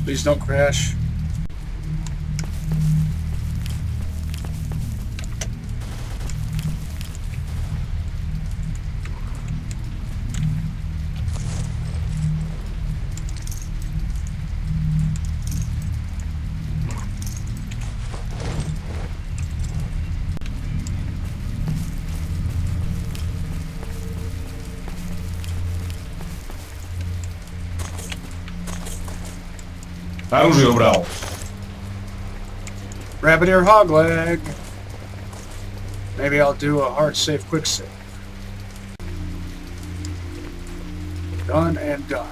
Please don't crash. Оружие убрал. Rabbit ear hog leg. Maybe I'll do a hard save, quick save. Done and done.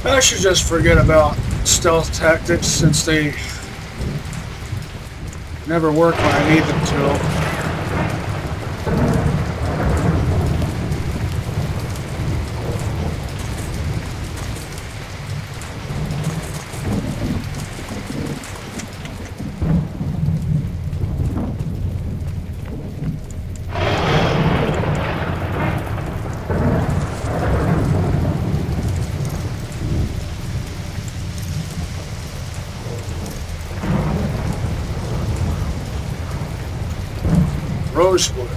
I should just forget about stealth tactics since they never work when I need them to. Rosewood.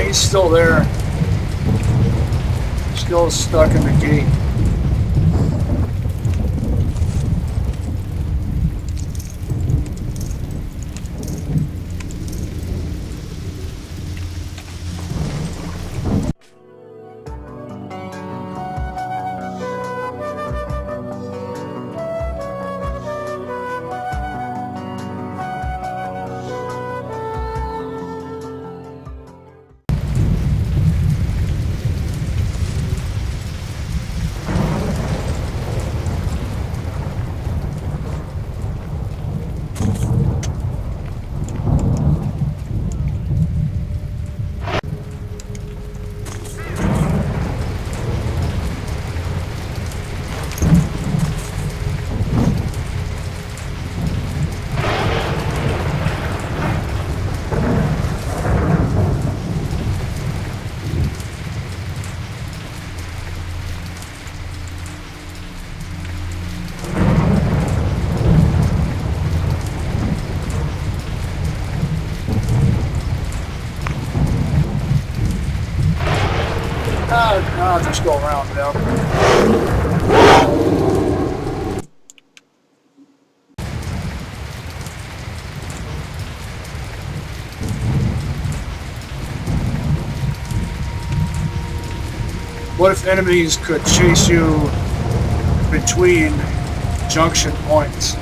He's still there. Still stuck in the gate. I'll just go around now. What if enemies could chase you between junction points?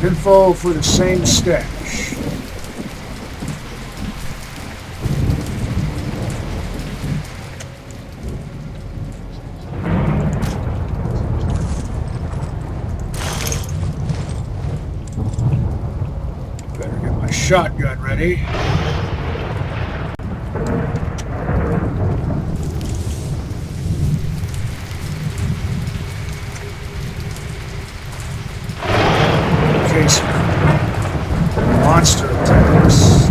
Info for the same stash. Better get my shotgun ready. Monster attacks.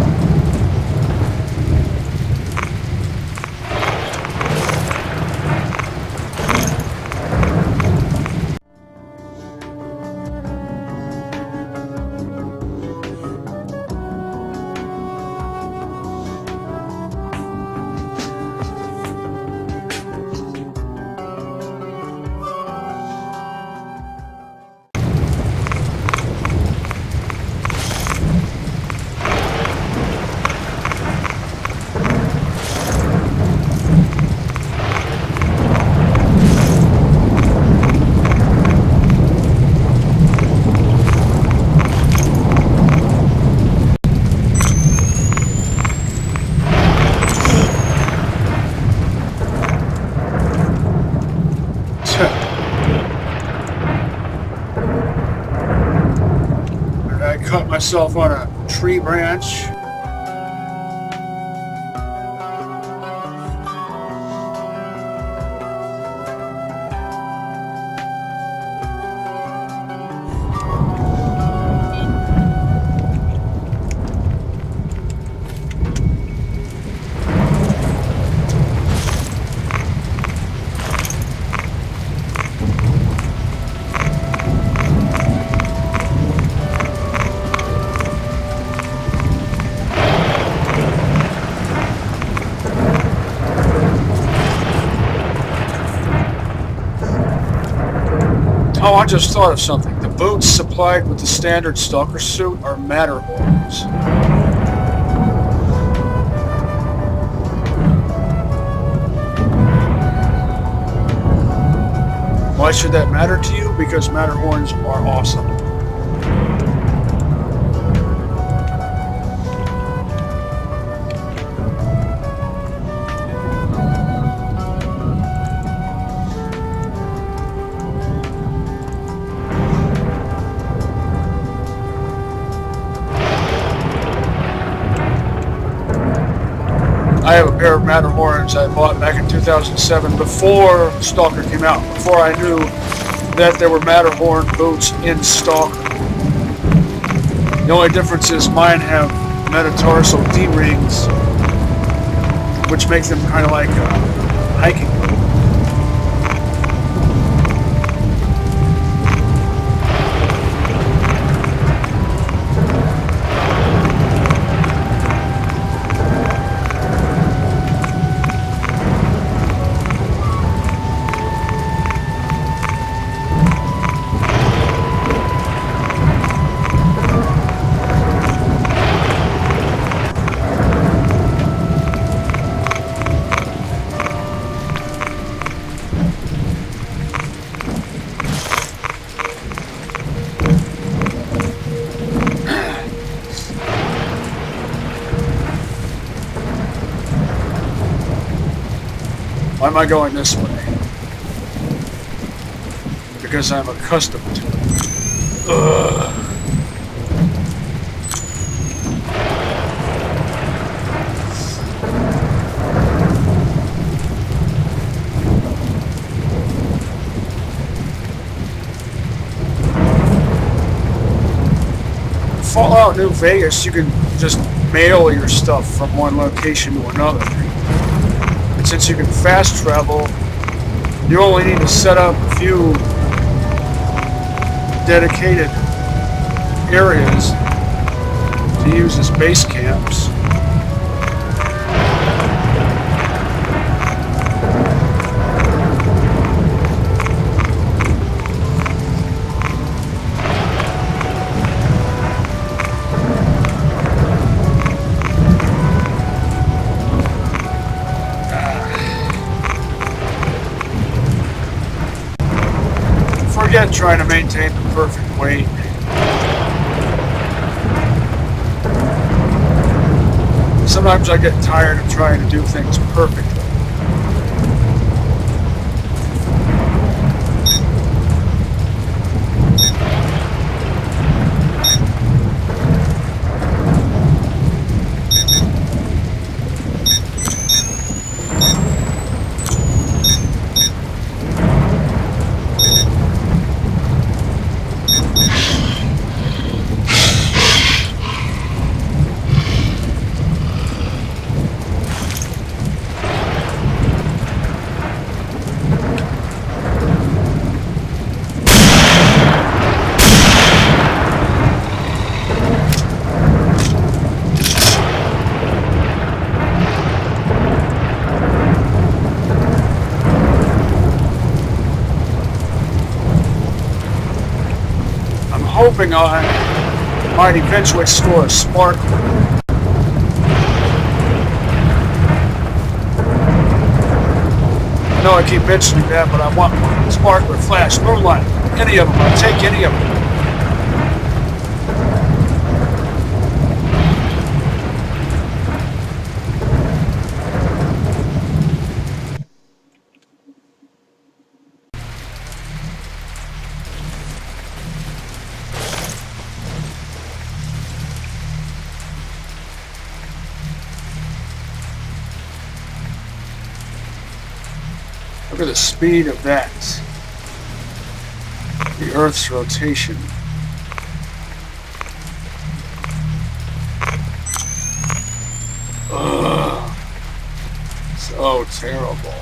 Cut myself on a tree branch. Oh, I just thought of something. The boots supplied with the standard stalker suit are Matterhorns. Why should that matter to you? Because Matterhorns are awesome. I have a pair of Matterhorns I bought back in 2007 before S.T.A.L.K.E.R came out, before I knew that there were Matterhorn boots in S.T.A.L.K.E.R. The only difference is mine have metatarsal D-rings, which makes them kind of like a hiking boot. Why am I going this way? Because I'm accustomed to it. Ugh. Fallout New Vegas, you can just mail your stuff from one location to another. And since you can fast travel, you only need to set up a few dedicated areas to use as base camps. Forget trying to maintain the perfect weight. Sometimes I get tired of trying to do things perfectly. Hoping I might eventually store a spark. I know I keep mentioning that, but I want one. Sparkler, flash, moonlight, any of them. I'll take any of them. Look at the speed of that. The Earth's rotation. Ugh. So terrible.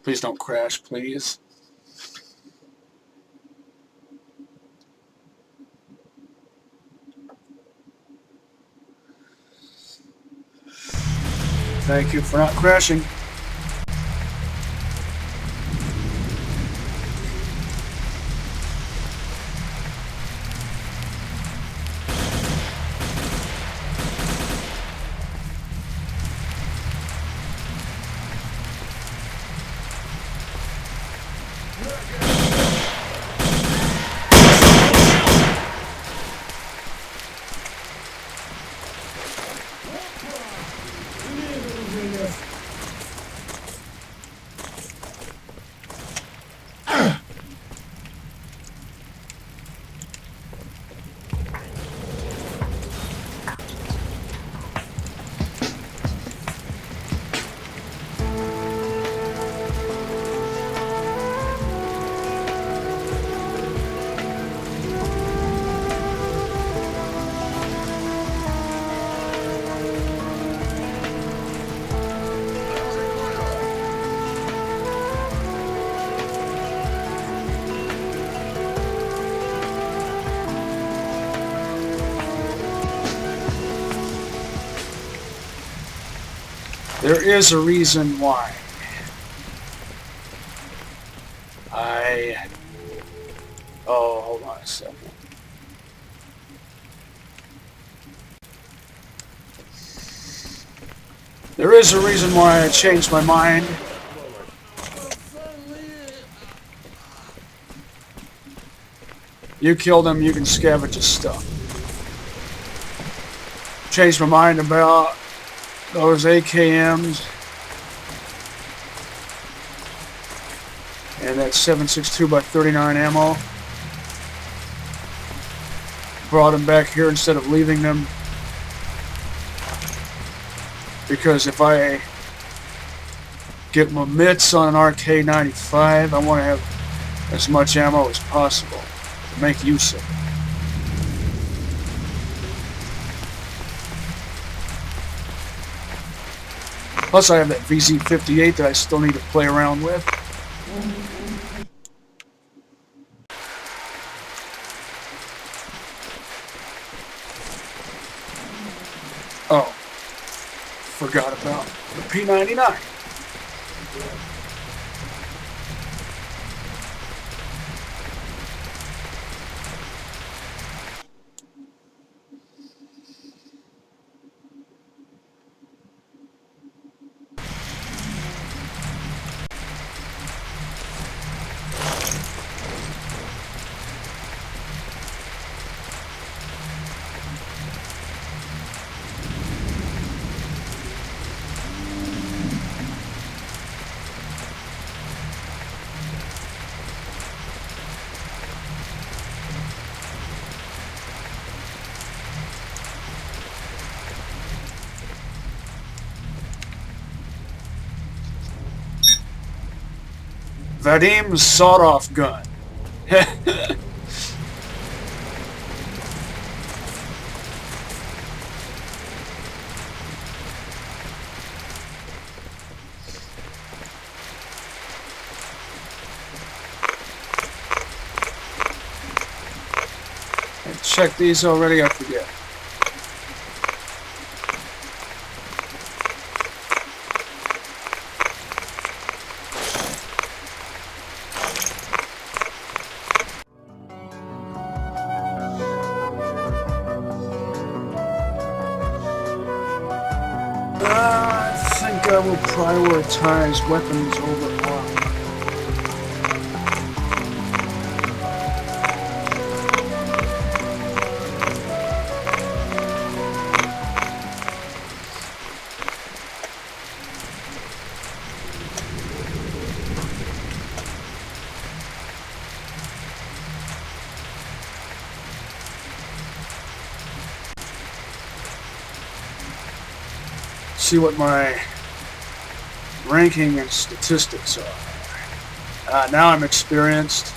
Please don't crash, please. Thank you for not crashing. There is a reason why. Oh, hold on a second. There is a reason why I changed my mind. You kill them, you can scavenge his stuff. Changed my mind about those AKMs and that 7.62x39 ammo. Brought them back here instead of leaving them, because if I get my mitts on an RK95, I want to have as much ammo as possible to make use of it. Plus I have that VZ58 that I still need to play around with. Oh, forgot about the P99. Vadim's sawed-off gun. I checked these already, I forget. I will prioritize weapons over armor. See what my ranking and statistics are. Now I'm experienced.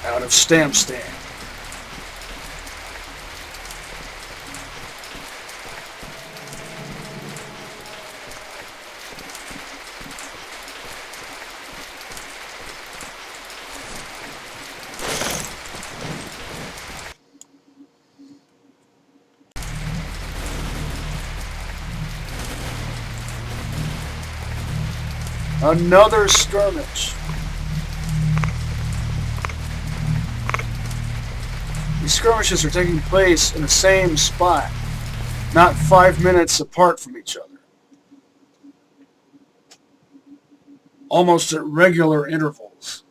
Out of stamp. Another skirmish. These skirmishes are taking place in the same spot, not 5 minutes apart from each other. Almost at regular intervals.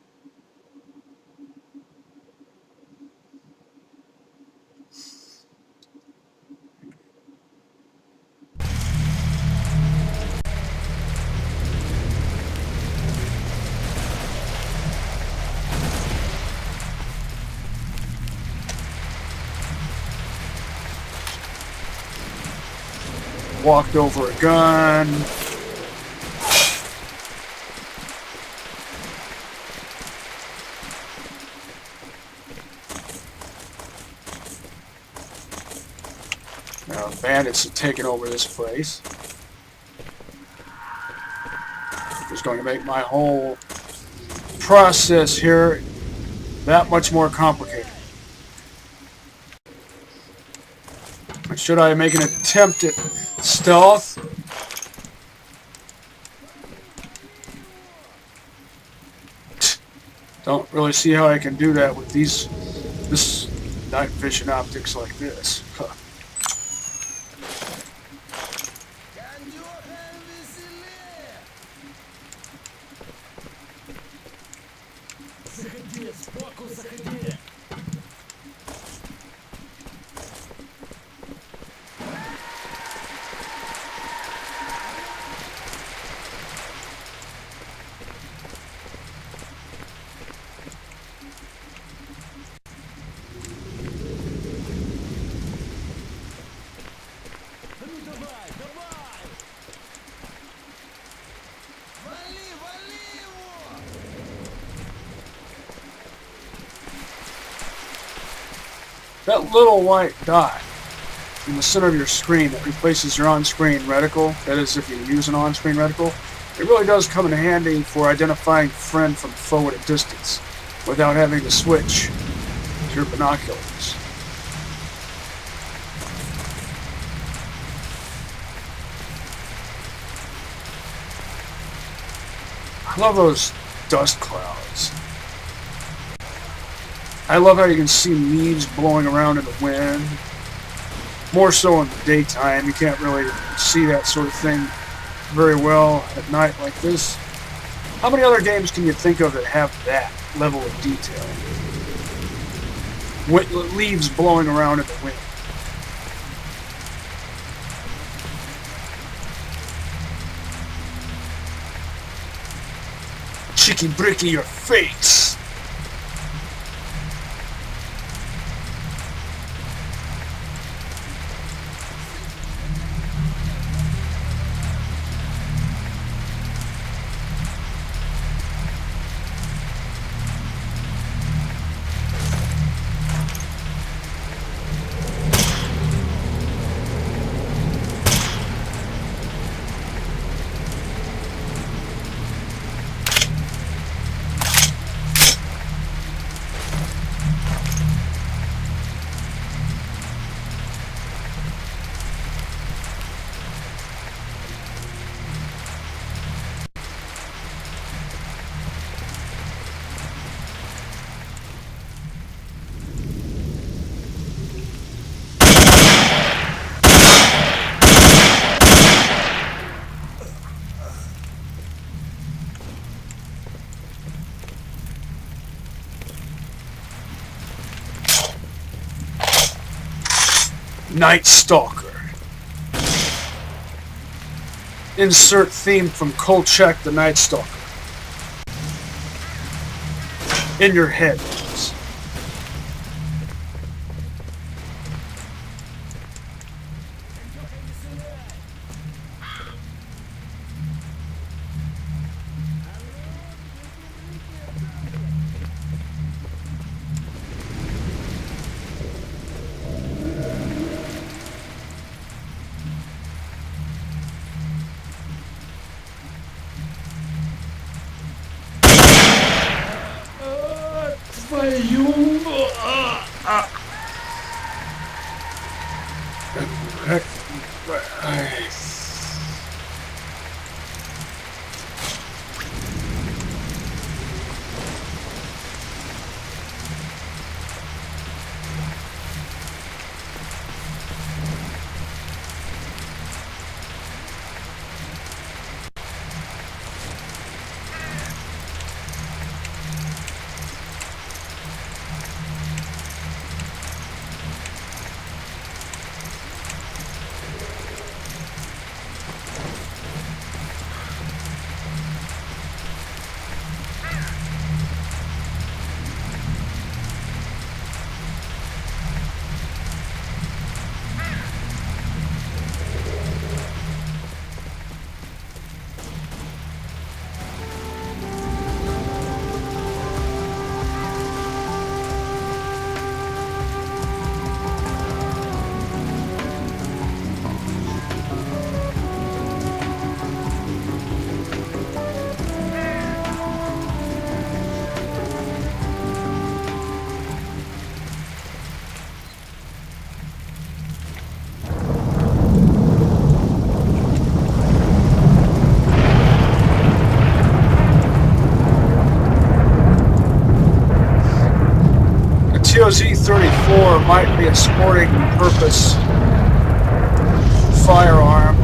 walked over a gun. Now bandits have taken over this place. It's going to make my whole process here that much more complicated. Should I make an attempt at stealth? Don't really see how I can do that with this night vision optics like this. Huh. That little white dot in the center of your screen that replaces your on-screen reticle, that is if you use an on-screen reticle, it really does come in handy for identifying friend from foe at a distance without having to switch to your binoculars. I love those dust clouds. I love how you can see leaves blowing around in the wind. More so in the daytime. You can't really see that sort of thing very well at night like this. How many other games can you think of that have that level of detail? Leaves blowing around in the wind. Chicky bricky your face! Night Stalker. Insert theme from Kolchak the Night Stalker. In your head. Petrenko's E34 might be a sporting purpose firearm,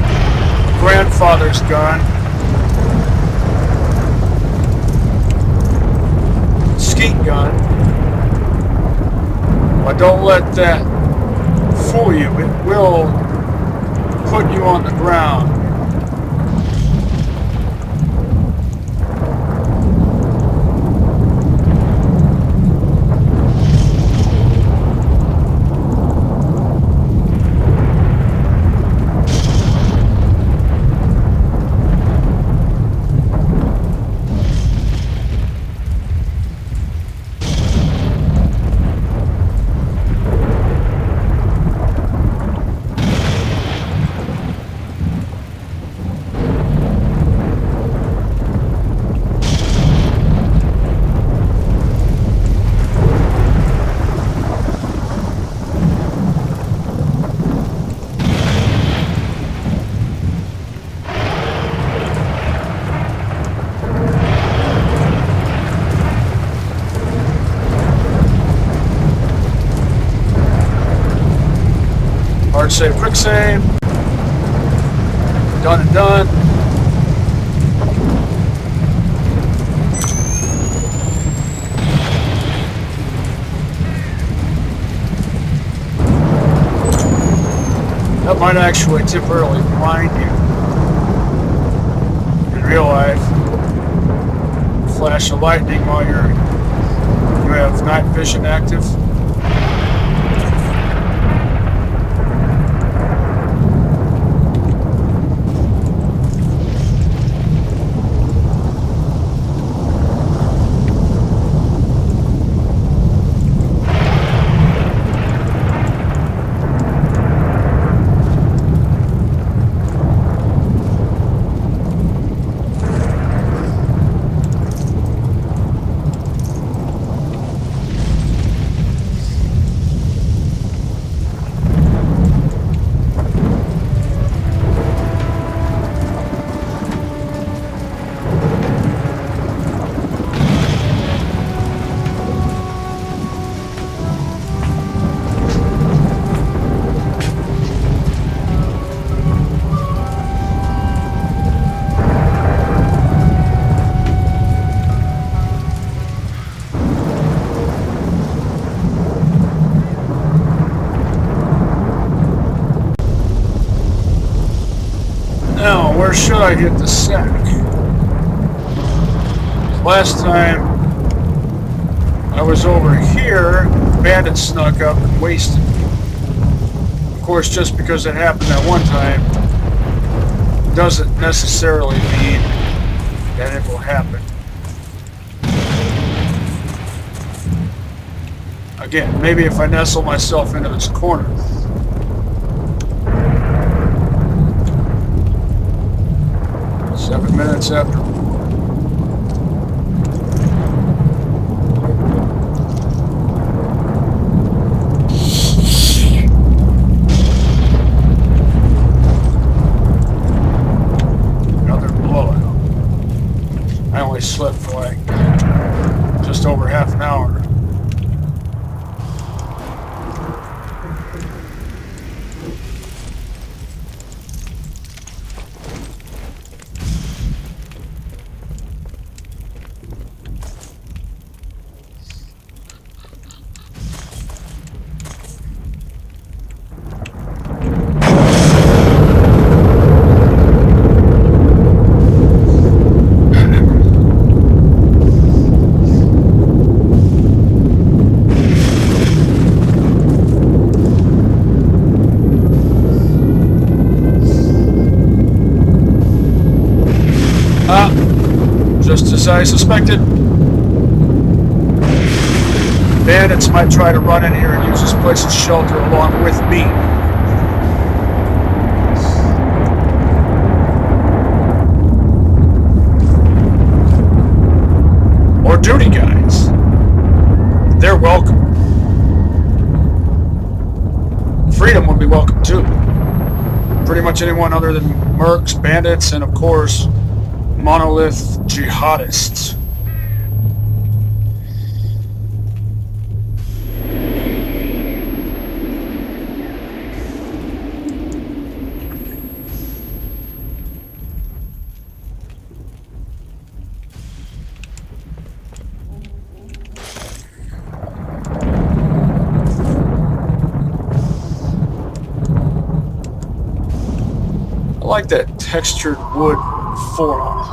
grandfather's gun, skeet gun, but don't let that fool you. It will put you on the ground. Hard save, quick save. Done and done. That might actually temporarily blind you. In real life, flash of lightning while you have night vision active. Now, where should I hit the sack? Last time I was over here, bandits snuck up and wasted me. Of course, just because it happened that one time doesn't necessarily mean that it will happen again. Maybe if I nestle myself into this corner. Seven minutes after. Another blowout. I only slept for like just over half an hour. Just as I suspected. Bandits might try to run in here and use this place as shelter along with me. Or duty guys. They're welcome. Freedom would be welcome too. Pretty much anyone other than mercs, bandits, and of course, monolith jihadists. like that textured wood forearm.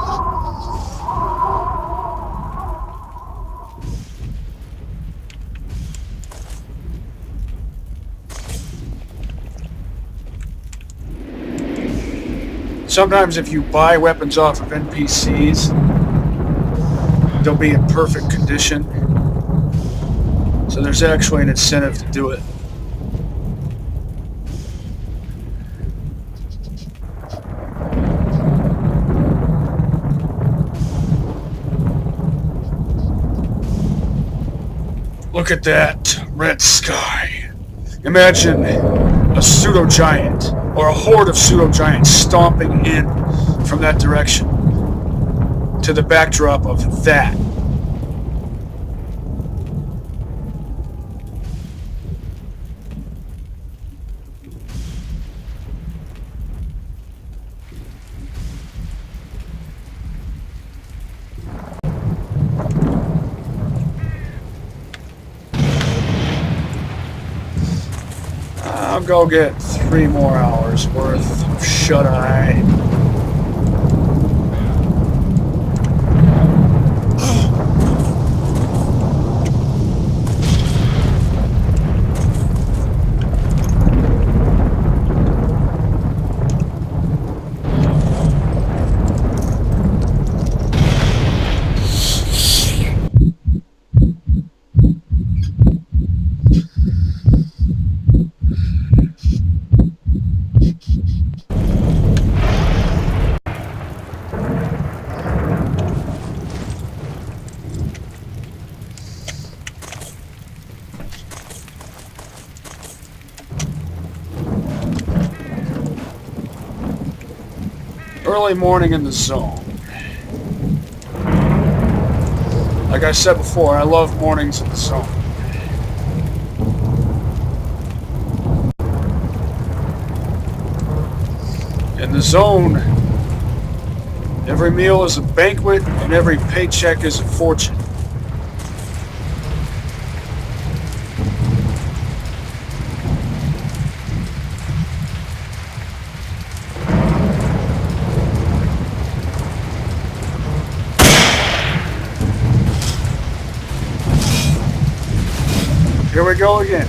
Sometimes if you buy weapons off of NPCs, they'll be in perfect condition. So there's actually an incentive to do it. Look at that red sky. Imagine a pseudo-giant or a horde of pseudo-giants stomping in from that direction to the backdrop of that. I'll go get 3 more hours worth of shut-eye. Early morning in the zone. Like I said before, I love mornings in the zone. In the zone, every meal is a banquet and every paycheck is a fortune. Here we go again.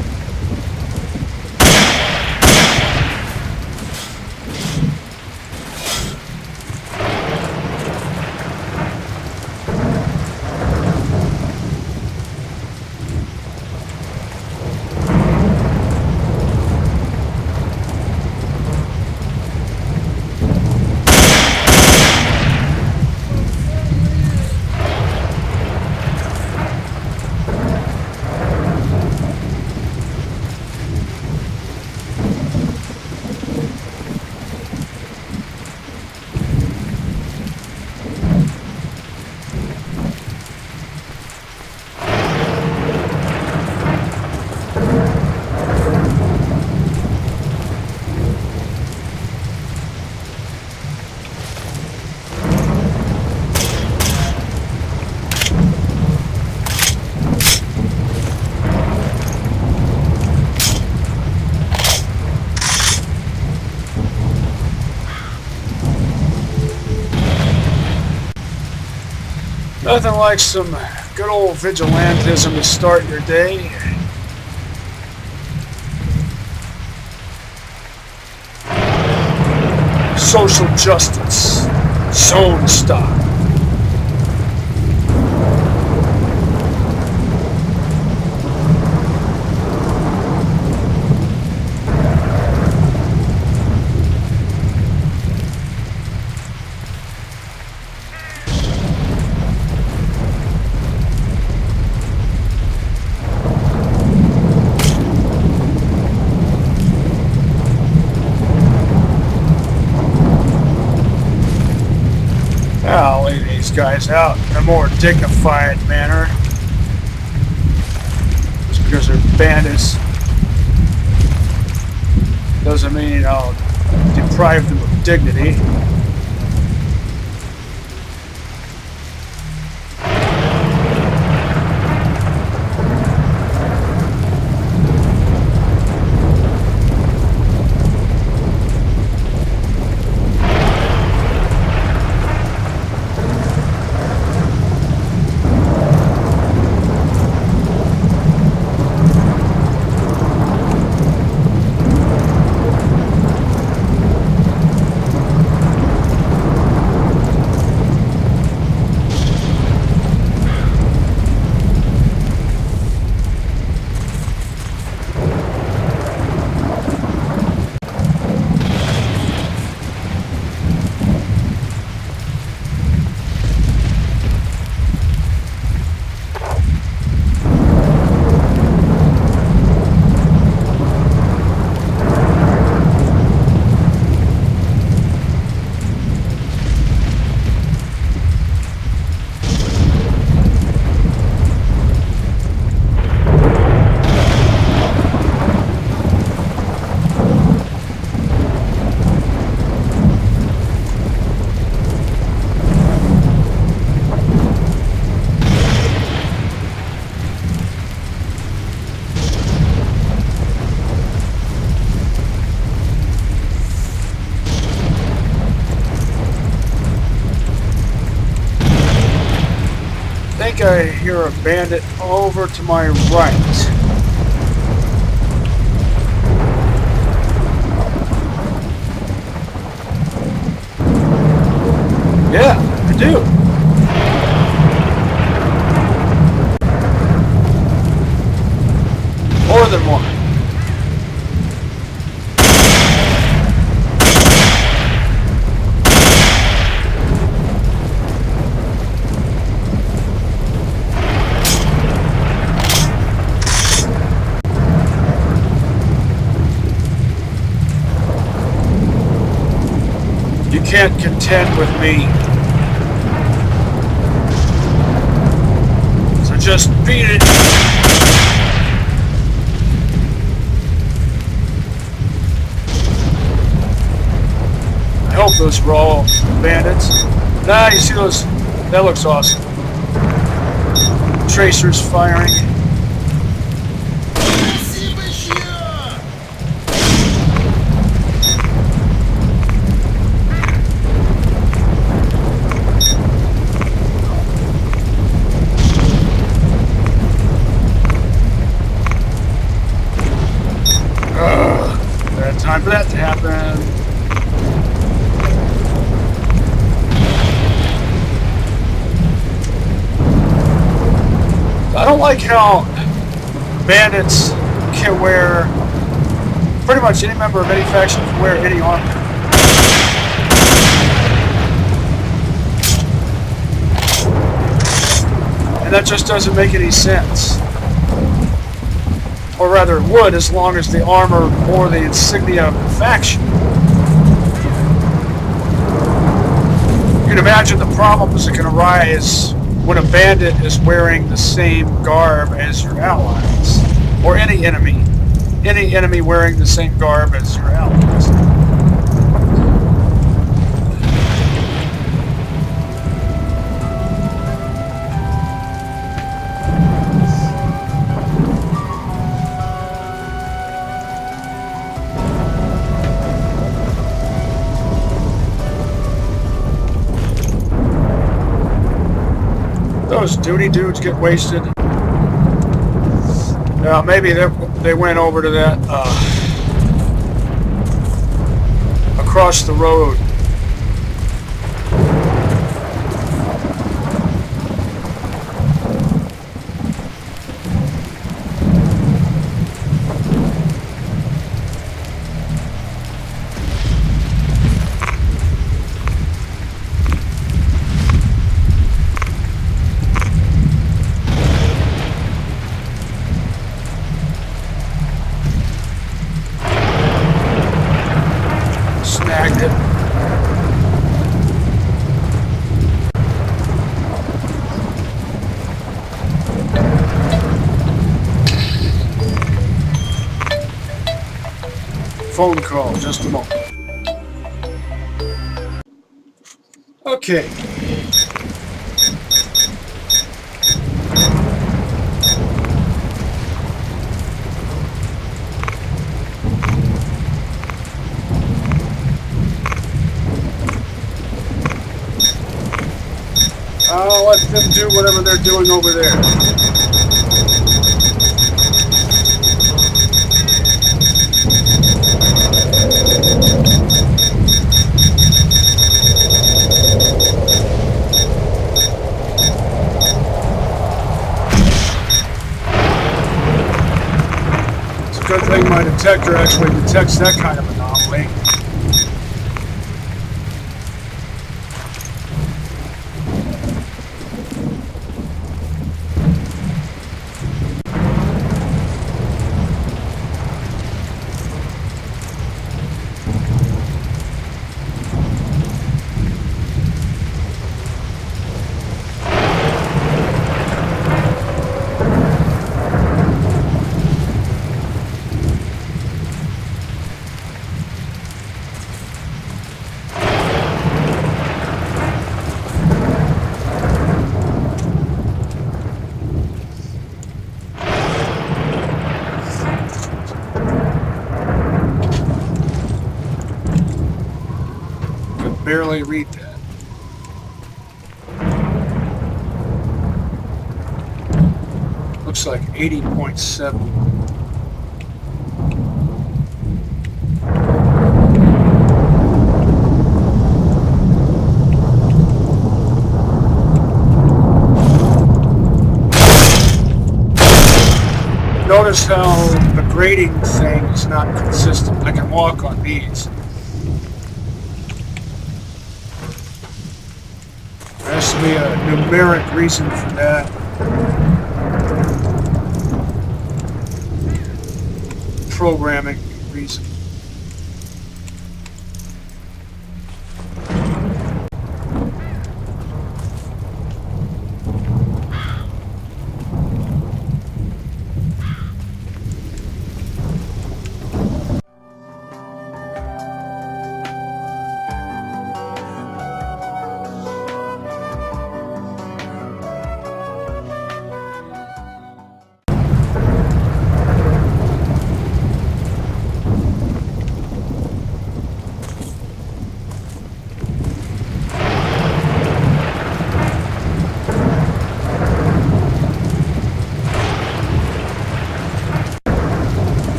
Nothing like some good old vigilantism to start your day. Social justice, zone style. I'll lay these guys out in a more dignified manner. Just because they're bandits doesn't mean I'll deprive them of dignity. I hear a bandit over to my right. Yeah, I do. More than one. You can't contend with me. So just beat it. I hope those were all bandits. Nah, you see those? That looks awesome. Tracers firing. Time for that to happen. I don't like how bandits can wear, pretty much any member of any faction can wear any armor. And that just doesn't make any sense. Or rather, it would, as long as the armor bore the insignia of the faction. You can imagine the problems that can arise when a bandit is wearing the same garb as your allies. Or any enemy. Any enemy wearing the same garb as your allies. Those duty dudes get wasted. Maybe they went over to that across the road. Phone call, just a moment. Okay. I'll let them do whatever they're doing over there. It's a good thing my detector actually detects that kind of anomaly. Barely read that. looks like 80.7. Notice how the grading thing is not consistent. I can walk on these. There has to be a numeric reason for that. Programming reason.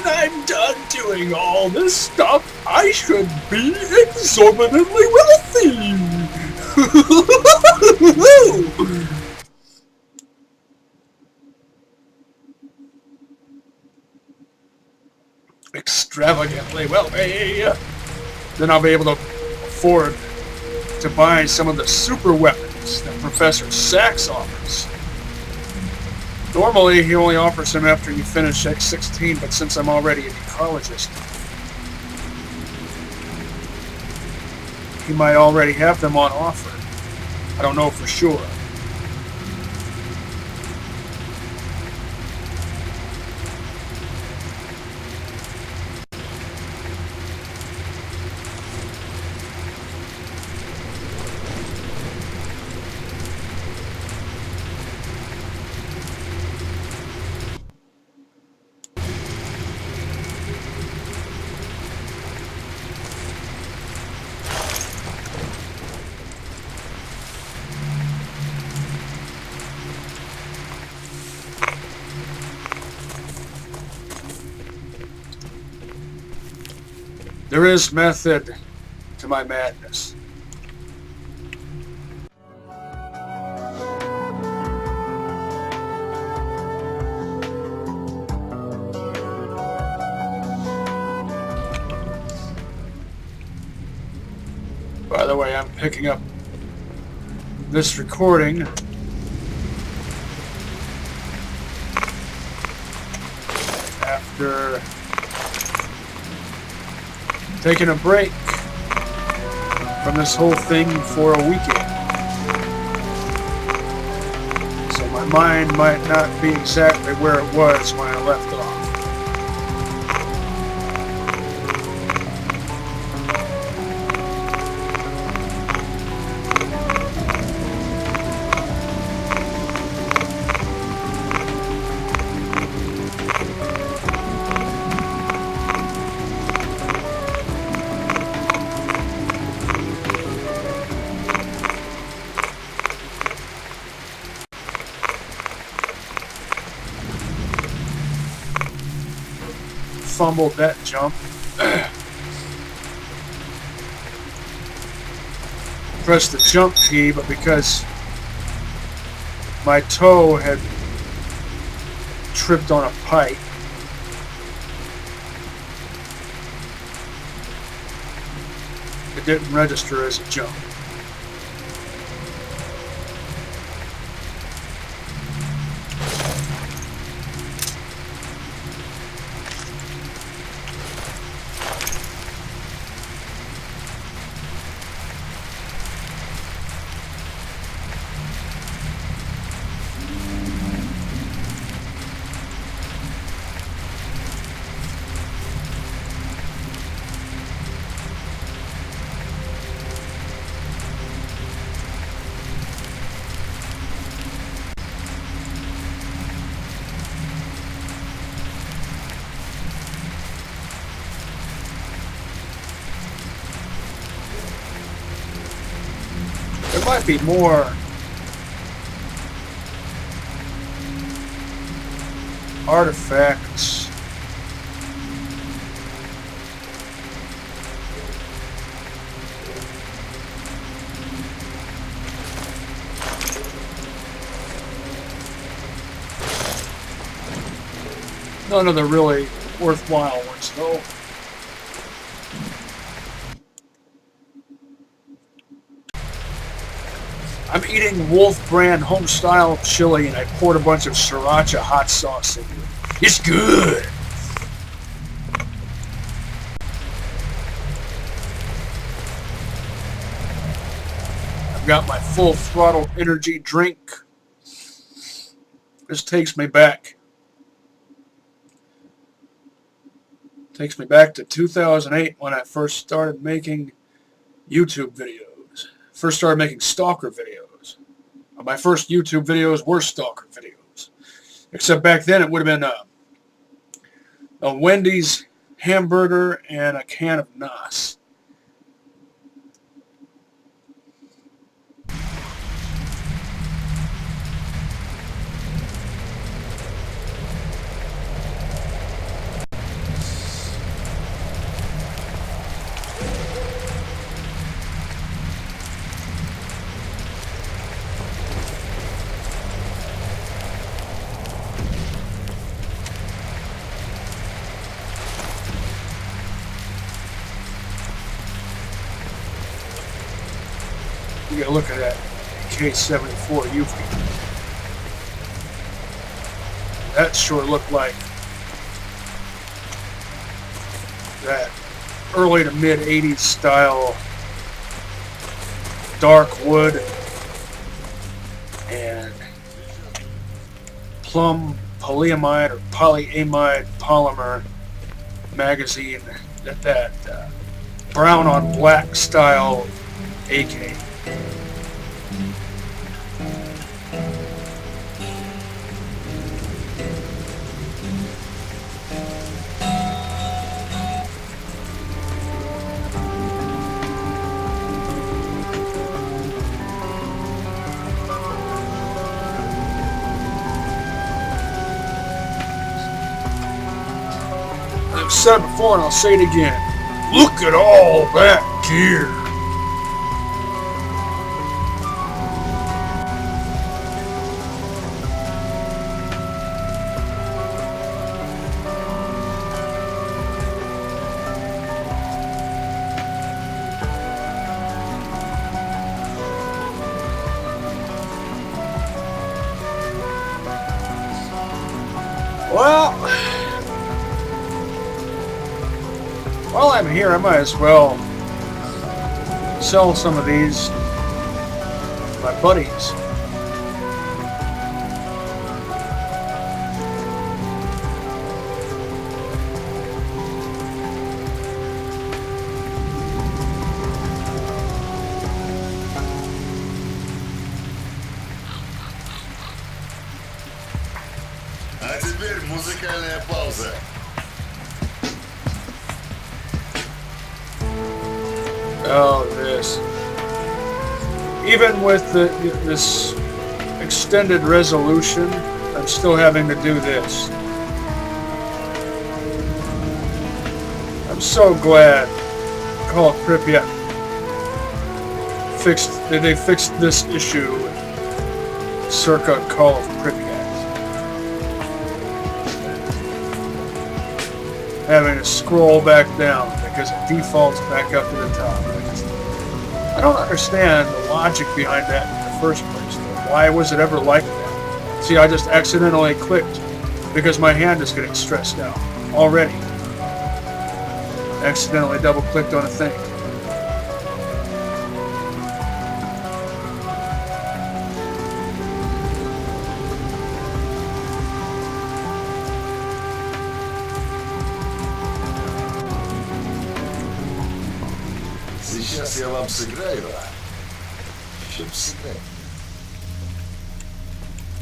I'm done doing all this stuff, I should be exorbitantly wealthy! Extravagantly wealthy! Then I'll be able to afford to buy some of the super weapons that Professor Sachs offers. Normally, he only offers them after you finish X-16, but since I'm already an ecologist, he might already have them on offer. I don't know for sure. There is method to my madness. By the way, I'm picking up this recording after taking a break from this whole thing for a weekend. So my mind might not be exactly where it was when I left off. Fumbled that jump. Pressed the jump key, but because my toe had tripped on a pipe, it didn't register as a jump. There might be more artifacts. None of the really worthwhile ones, though. I'm eating Wolf brand home-style chili, and I poured a bunch of sriracha hot sauce into it. It's good! I've got my full throttle energy drink. This takes me back. Takes me back to 2008 when I first started making YouTube videos. First started making S.T.A.L.K.E.R videos. My first YouTube videos were S.T.A.L.K.E.R videos. Except back then it would have been a Wendy's hamburger and a can of NOS. You gotta look at that K-74 UV. That sure looked like that early to mid 80s style dark wood and plum polyamide or polyamide polymer magazine, that brown on black style AK. I've said it before and I'll say it again. Look at all that gear. Well, while I'm here, I might as well sell some of these to my buddies. А теперь музыкальная пауза. Oh, this. Even with this extended resolution, I'm still having to do this. I'm so glad Call of Pripyat they fixed this issue circa Call of Pripyat. Having to scroll back down because it defaults back up to the top. I don't understand the logic behind that in the first place. Why was it ever like that? See, I just accidentally clicked because my hand is getting stressed out already. Accidentally double-clicked on a thing. Сейчас я вам сыграю, чтоб сыграть.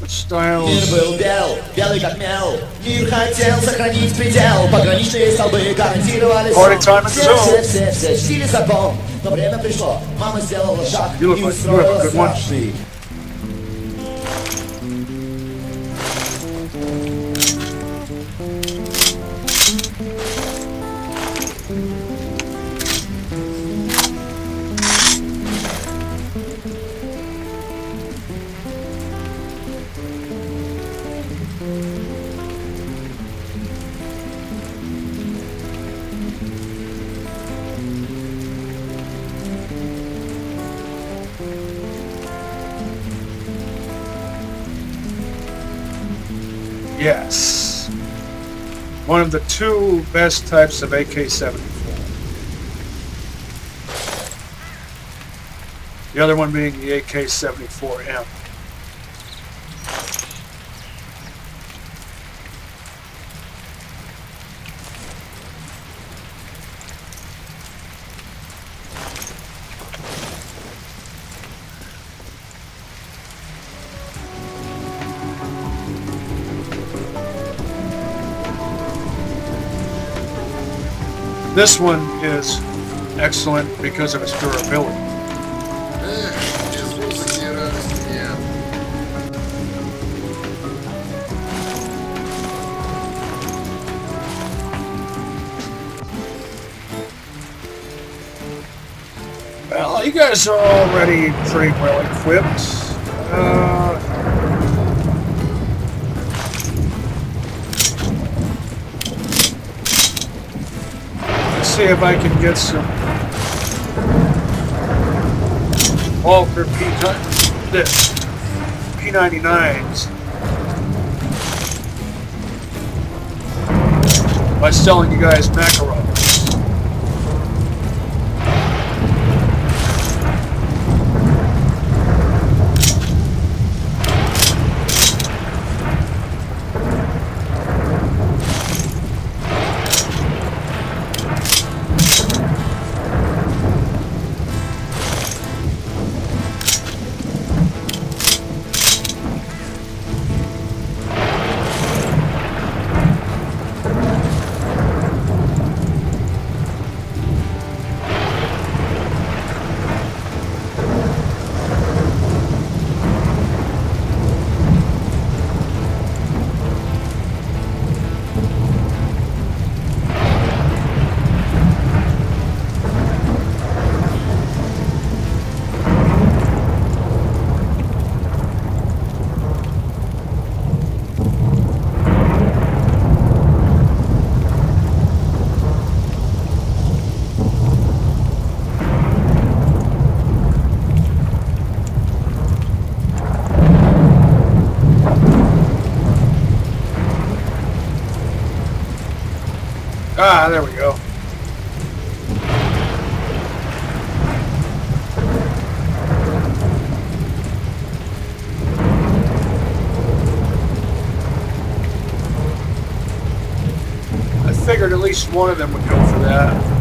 Styles. Мир был бел, белый как мел. Мир хотел сохранить предел. Пограничные столбы гарантировали Party time at the zone. все чтили закон. Но время пришло, мама сделала шаг и You look like you have устроила a good one. страшный. Yes. One of the two best types of AK-74. The other one being the AK-74M. This one is excellent because of its durability. Без музыки радости нет. Well, you guys are already pretty well equipped. Let's see if I can get some Walker P99s by selling you guys Sakharov. Ah, there we go. I figured at least one of them would go for that.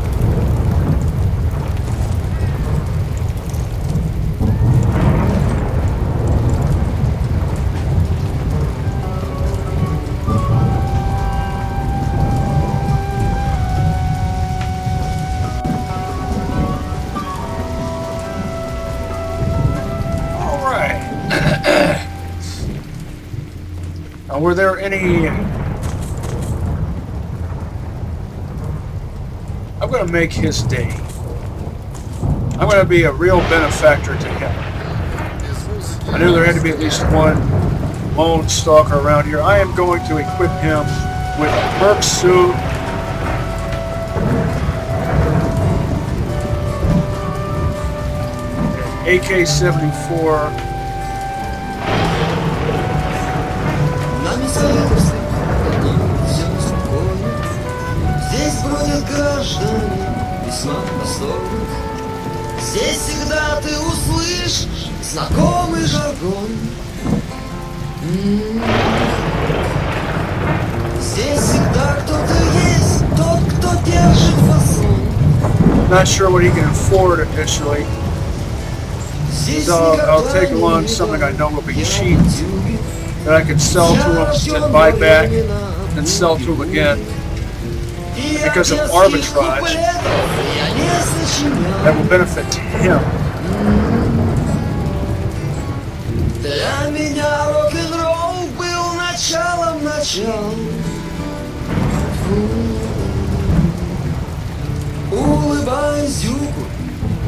Were there any... I'm going to make his day. I'm going to be a real benefactor to him. I knew there had to be at least one lone stalker around here. I am going to equip him with a Merc suit, AK-74, Здесь бродят граждане весьма просторных. Здесь всегда ты услышишь знакомый жаргон. Здесь всегда кто-то есть, тот, кто держит фасон. Not sure what he can afford initially, so I'll take along something I know will be cheap that I can sell to him and buy back and sell to him again. because of arbitrage that will benefit him. Для меня рок-н-ролл был началом начал. Улыбаюсь югу,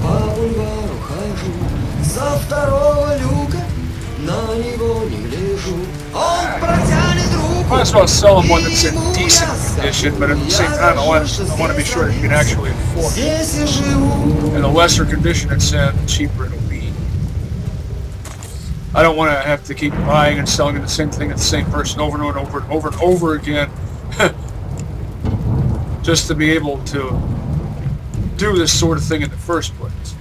по бульвару хожу, со второго люка на него не гляжу. Он протянет руку. Might as well sell him one that's in decent condition, but at the same time, I want to be sure that you can actually afford it. Здесь я живу. And the lesser condition it's in, the cheaper it'll be. I don't want to have to keep buying and selling the same thing at the same person over and over and over and over again, just to be able to do this sort of thing in the first place.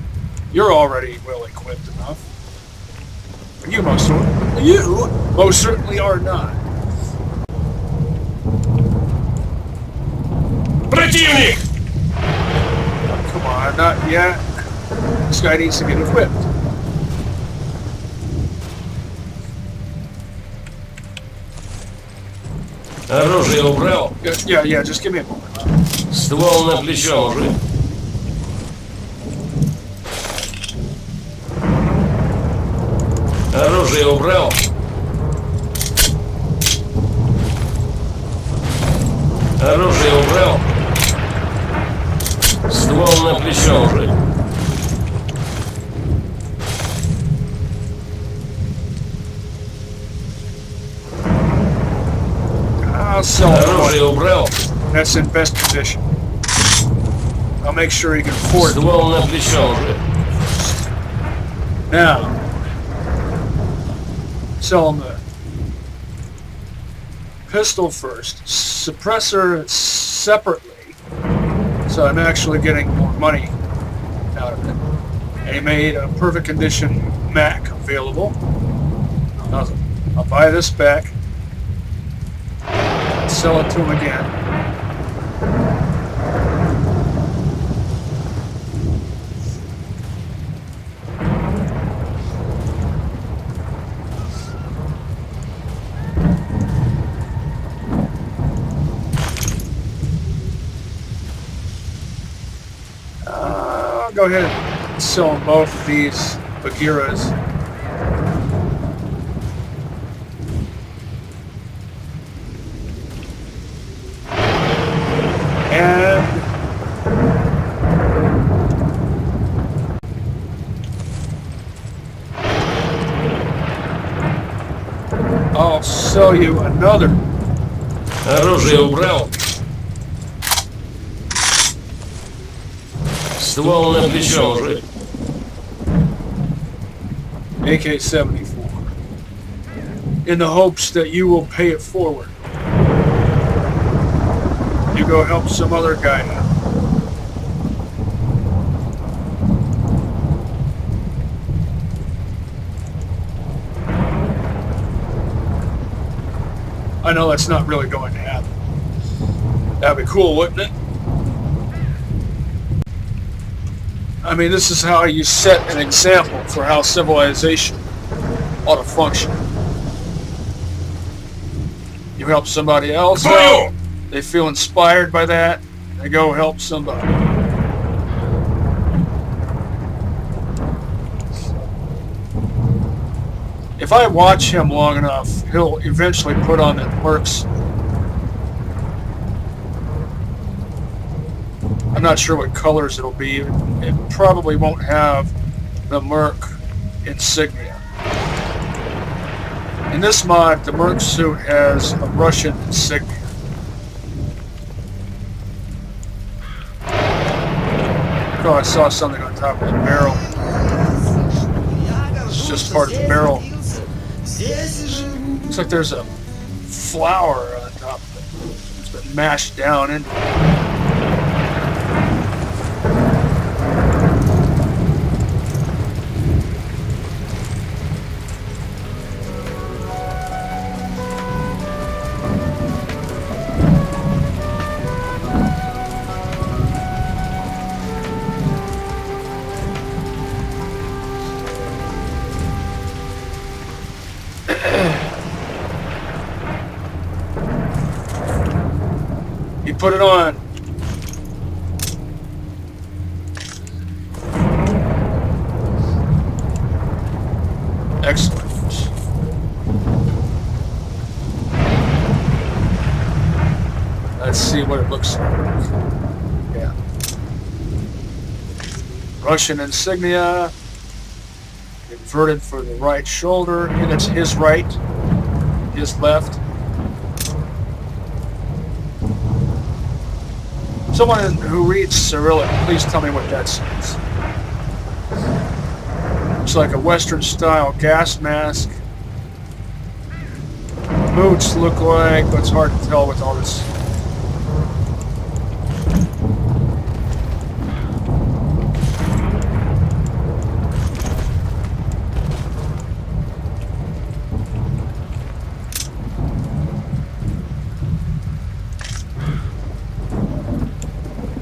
You're already well equipped enough. You most certainly are not. Противник! Come on, not yet. This guy needs to get equipped. Оружие убрал. Yeah, just give me a moment. Ствол на плечо, мужик. Оружие убрал. Оружие убрал. Ствол на плечо, мужик. I'll sell him Оружие one убрал. that's in best condition. I'll make sure he can afford it. Ствол на плечо, мужик. Now, sell him the pistol first, suppressor separately, so I'm actually getting more money out of it. And he made a perfect condition Mac available. I'll buy this back, sell it to him again. I'll go ahead and sell them both of these Bagheeras. And I'll sell you another. Оружие убрал. Ствол на плечо, мужик. AK-74. In the hopes that you will pay it forward. You go help some other guy now. I know that's not really going to happen. That'd be cool, wouldn't it? I mean, this is how you set an example for how civilization ought to function. You help somebody else out, they feel inspired by that, they go help somebody. If I watch him long enough, he'll eventually put on the mercs. I'm not sure what colors it'll be. It probably won't have the merc insignia. In this mod, the merc suit has a Russian insignia. Oh, I saw something on top of the barrel. It's just part of the barrel. Looks like there's a flower on top of it. It's been mashed down into it. Put it on. Excellent. Let's see what it looks like. Yeah. Russian insignia. Inverted for the right shoulder. That's his right. His left. Someone who reads Cyrillic, please tell me what that says. Looks like a Western-style gas mask. Boots look like, but it's hard to tell with all this.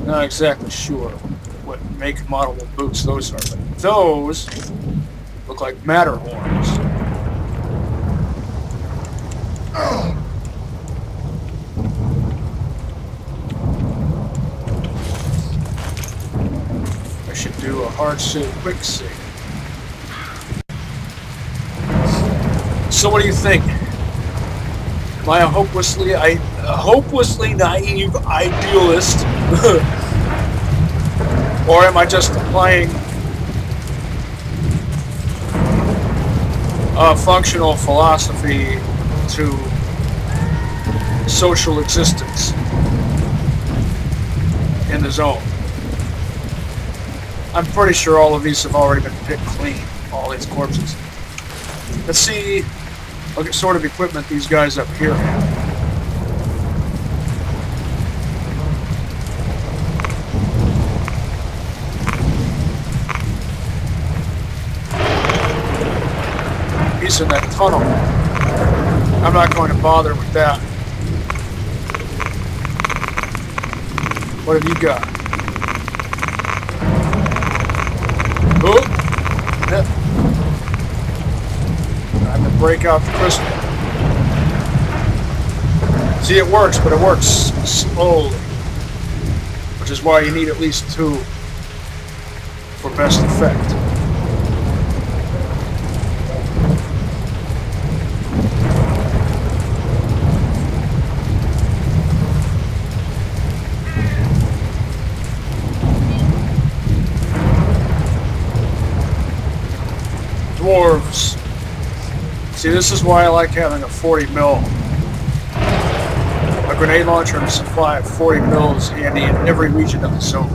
Not exactly sure what make and model of boots those are, but those look like Matterhorns. I should do a hard save, quick save. So what do you think? Am I a hopelessly naive idealist? Or am I just applying a functional philosophy to social existence in the zone? I'm pretty sure all of these have already been picked clean, all these corpses. Let's see what sort of equipment these guys up here have. In that tunnel. I'm not going to bother with that. What have you got? Oh! Yep. Time to break out the crystal. See, it works, but it works slowly. Which is why you need at least 2 for best effect. Dwarves. See, this is why I like having a 40 mil. A grenade launcher and a supply of 40 mils handy in every region of the zone.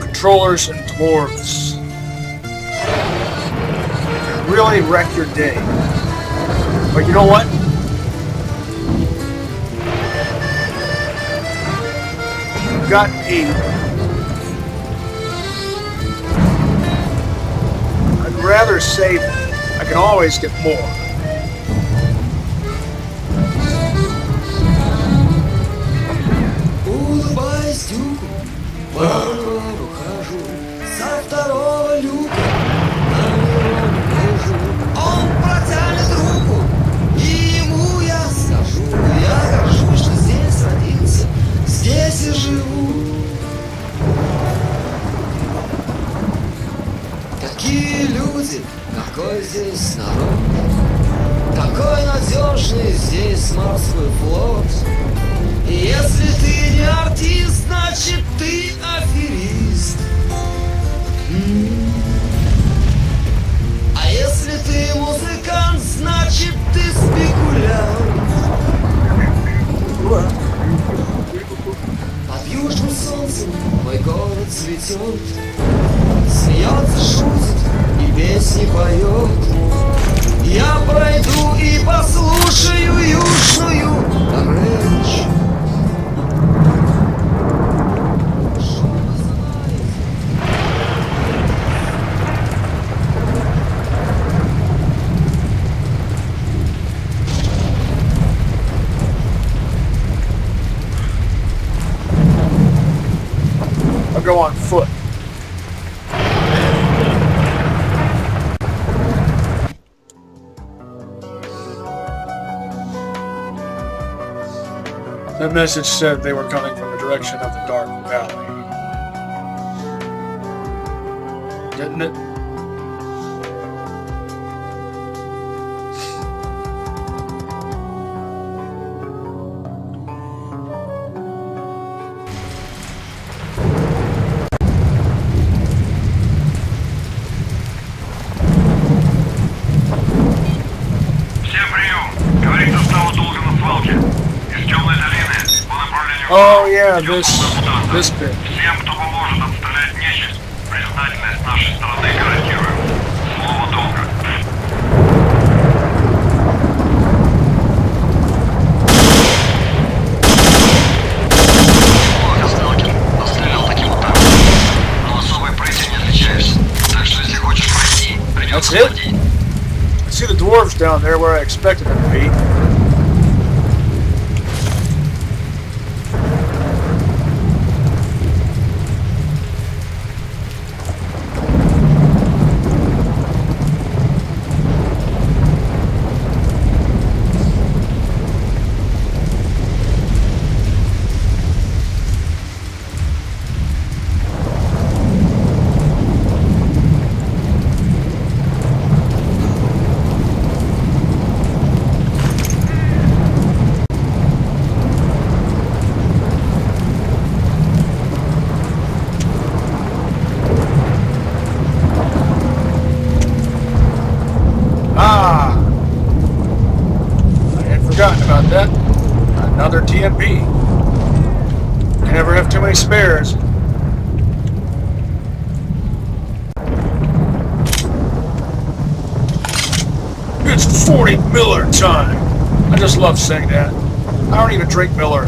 Controllers and dwarves can really wreck your day. But you know what? You've got 8. Rather save it. I can always get more. Улыбаясь дюку, по коридору хожу, со второго люка на него гляжу. Он протянет руку, и ему я скажу: я горжусь, что здесь родился, здесь и живу. Такие люди, какой здесь народ, такой надежный здесь морской флот. И если ты не артист, значит ты аферист. А если ты музыкант, значит ты спекулянт. Под южным солнцем мой город цветет, смеется, шутит и песни поет. Я пройду и послушаю южную речь. I'll go on foot. That message said they were coming from the direction of the Dark Valley. Didn't it? П-11. Из темной долины по направлению... Oh yeah, this bit. Всем, кто поможет отстрелять нечисть, признательность нашей стороны гарантируем. Слово долга. Плохо, Сталкер. Пострелял таким вот так. Но особой прыти не отличаешься. Так что если хочешь пройти, придется That's it? платить. I see the dwarves down there where I expected them to be. Forgotten about that. Another TMP. You never have too many spares. It's 40 Miller time. I just love saying that. I don't even drink Miller.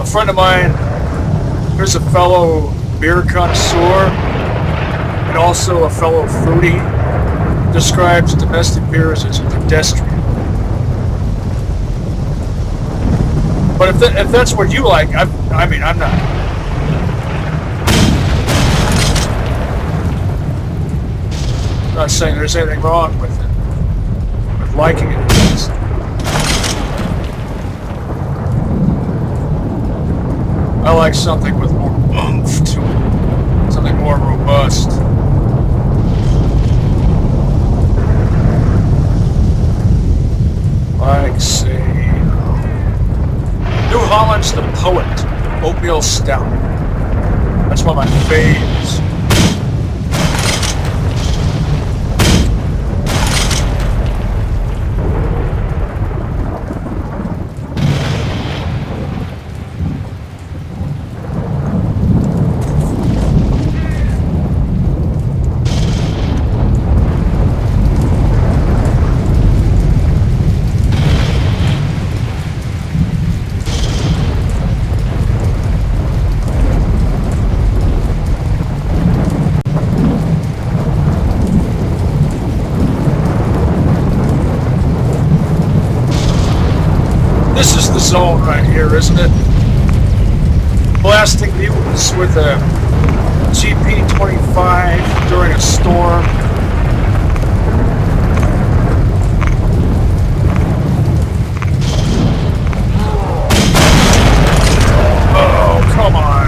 A friend of mine, there's a fellow beer connoisseur and also a fellow foodie, describes domestic beers as pedestrian. But if that's what you like, I mean, I'm not. I'm not saying there's anything wrong with it, with liking it. I like something with more oomph to it, something more robust. Like, say, New Holland's The Poet, Oatmeal Stout. That's one of my faves. This is the zone right here, isn't it? Blasting mutants with a GP-25 during a storm. Oh, come on.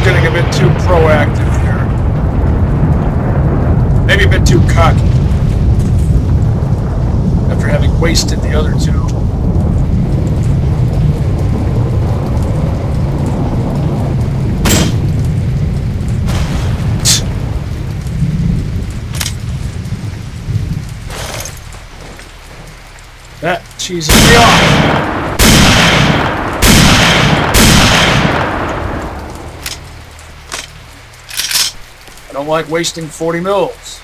Getting a bit too proactive here. Maybe a bit too cocky. After having wasted the other two. That cheeses me off. I don't like wasting 40 mils.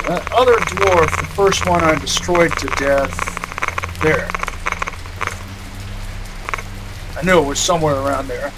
That other dwarf, the first one I destroyed to death, there. I knew it was somewhere around there.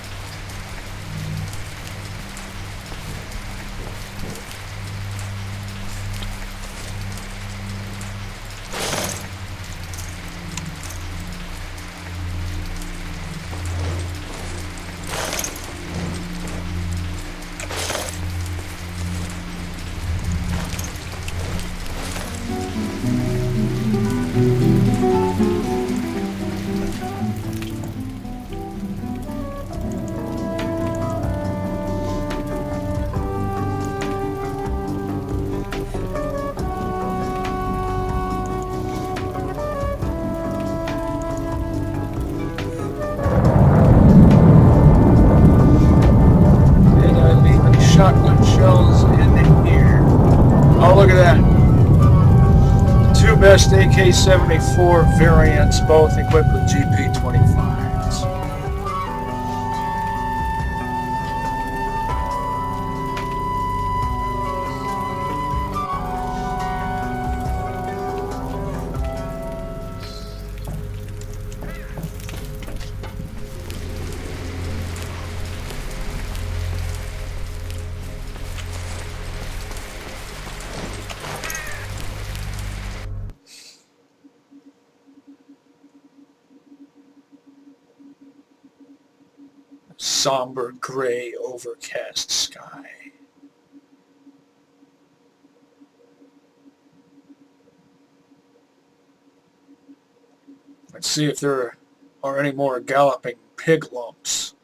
best AK-74 variants, both equipped with GP25s. Somber, gray, overcast sky. Let's see if there are any more galloping pig lumps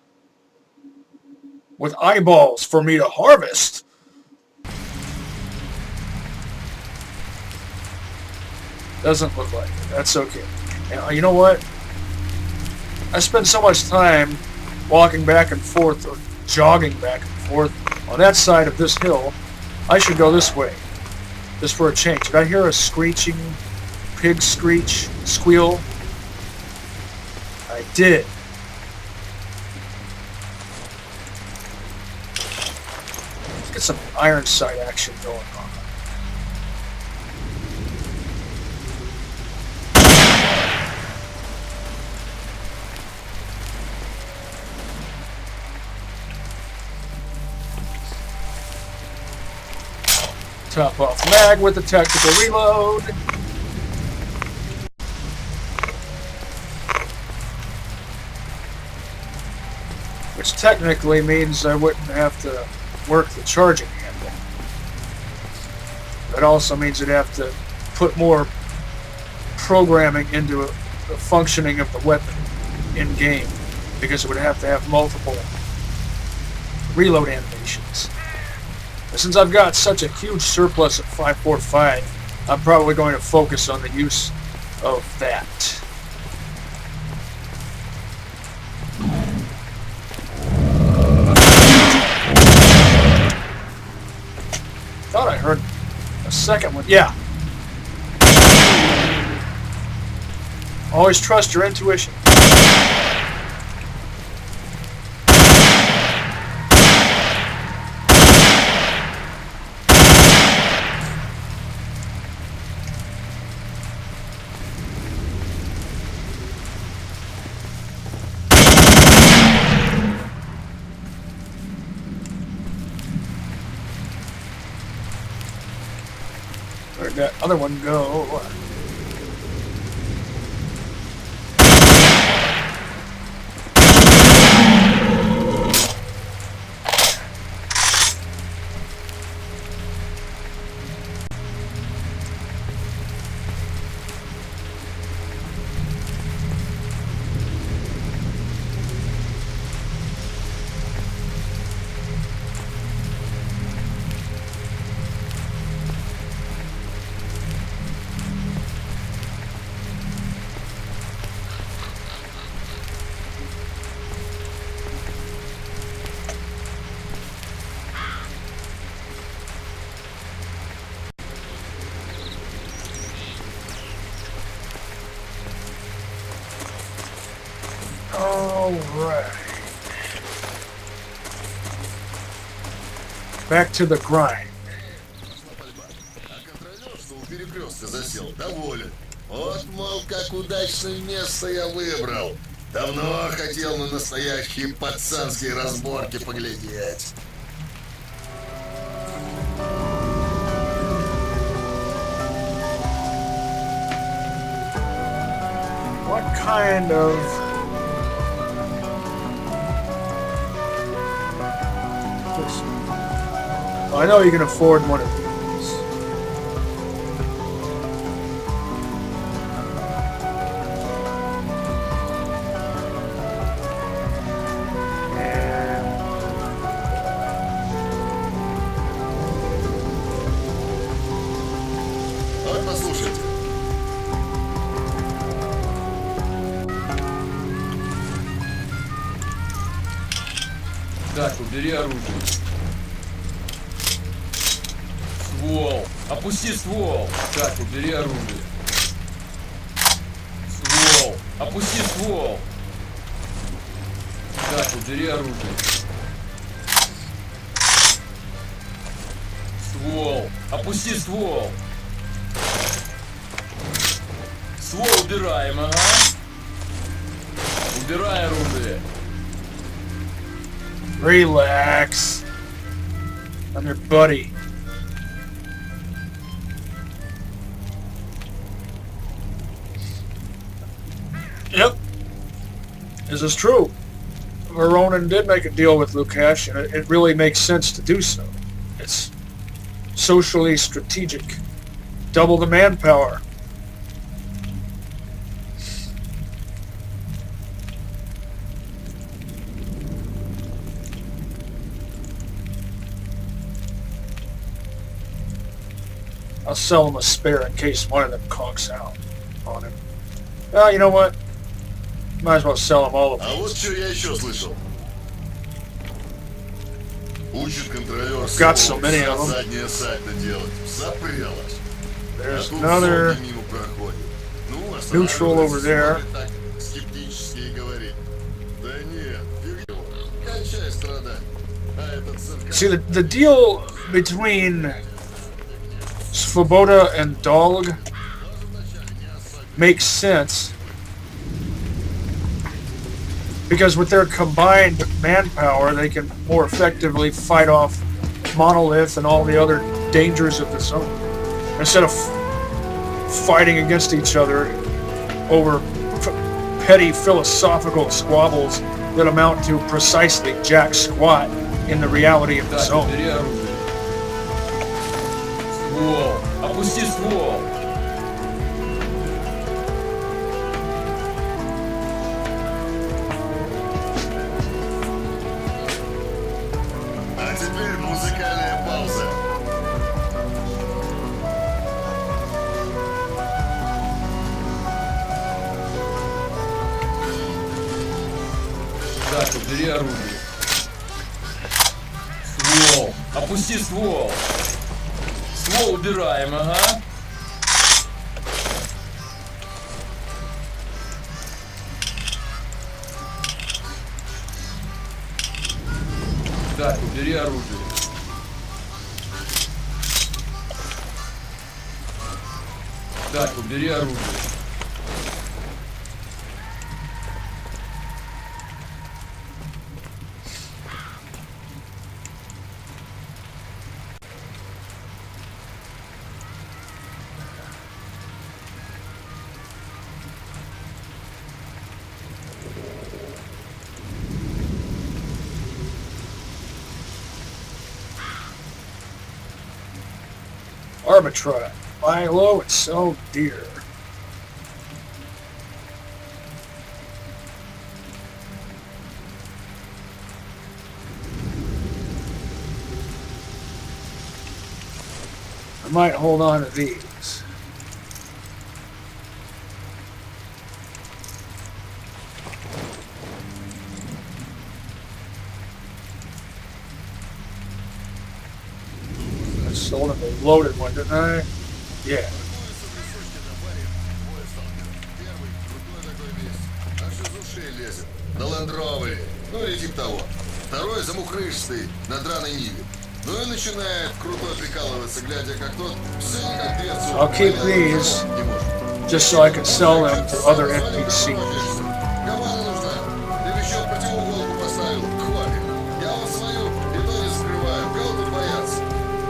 with eyeballs for me to harvest. Doesn't look like it. That's okay. And you know what? I spend so much time walking back and forth or jogging back and forth on that side of this hill. I should go this way just for a change. Did I hear a screeching pig squeal? I did. Let's get some iron sight action going on. Top off mag with the tactical reload. Which technically means I wouldn't have to work the charging handle. That also means I'd have to put more programming into the functioning of the weapon in-game, because it would have to have multiple reload animations. Since I've got such a huge surplus of 545, I'm probably going to focus on the use of that. Thought I heard a second one. Yeah. Always trust your intuition. Where'd that other one go? Alright. Back to the grind. Засел, доволен. Вот, мол, как удачное место я выбрал. Давно хотел на настоящие пацанские разборки поглядеть. What kind of... I know you can afford one of these. Вот послушайте. Так, убери оружие. Ствол! Опусти ствол! Так, убери оружие. Опусти ствол. Так, убери оружие. Ствол. Опусти ствол. Ствол убираем, ага. Убирай оружие. Relax. I'm your buddy. Yep. This is true. Veronin did make a deal with Lukash, and it really makes sense to do so. It's socially strategic. Double the manpower. I'll sell him a spare in case one of them conks out on him. Well, you know what? Might as well sell him all of А them. вот что я еще слышал. Учит контролер Got so many of them. заднее сальто делать. Запрелось. There's А тут another зомби мимо проходит. Ну, neutral over there. так скептически и говорит. Да нет, фиг его. Кончай страдать. А этот Саркар... See, the deal between Svoboda and Dog makes sense because with their combined manpower, they can more effectively fight off Monolith and all the other dangers of the zone instead of fighting against each other over petty philosophical squabbles that amount to precisely jack squat in the reality of the Так, zone. убери оружие. Ствол. Опусти ствол. А теперь музыкальная пауза. Так, убери оружие. Ствол. Опусти ствол. Ствол убираем, ага. Так, убери оружие. Так, убери оружие. Arbitrage. Buy low and sell dear. I might hold on to these. I sold him a loaded one, didn't I? Yeah. Первый, крутой такой весь. Аж из ушей лезет. На лендровере. Ну или типа того. Второй замухрышистый, на драной ниве. Ну и начинает крутой прикалываться, глядя как тот все никак дверцу I'll keep these, не может. just so I can sell them to other NPCs. Команда нужна. Ты бы еще противоуголку поставил. Хватит. Я вот свою и то не скрываю. Кого тут бояться?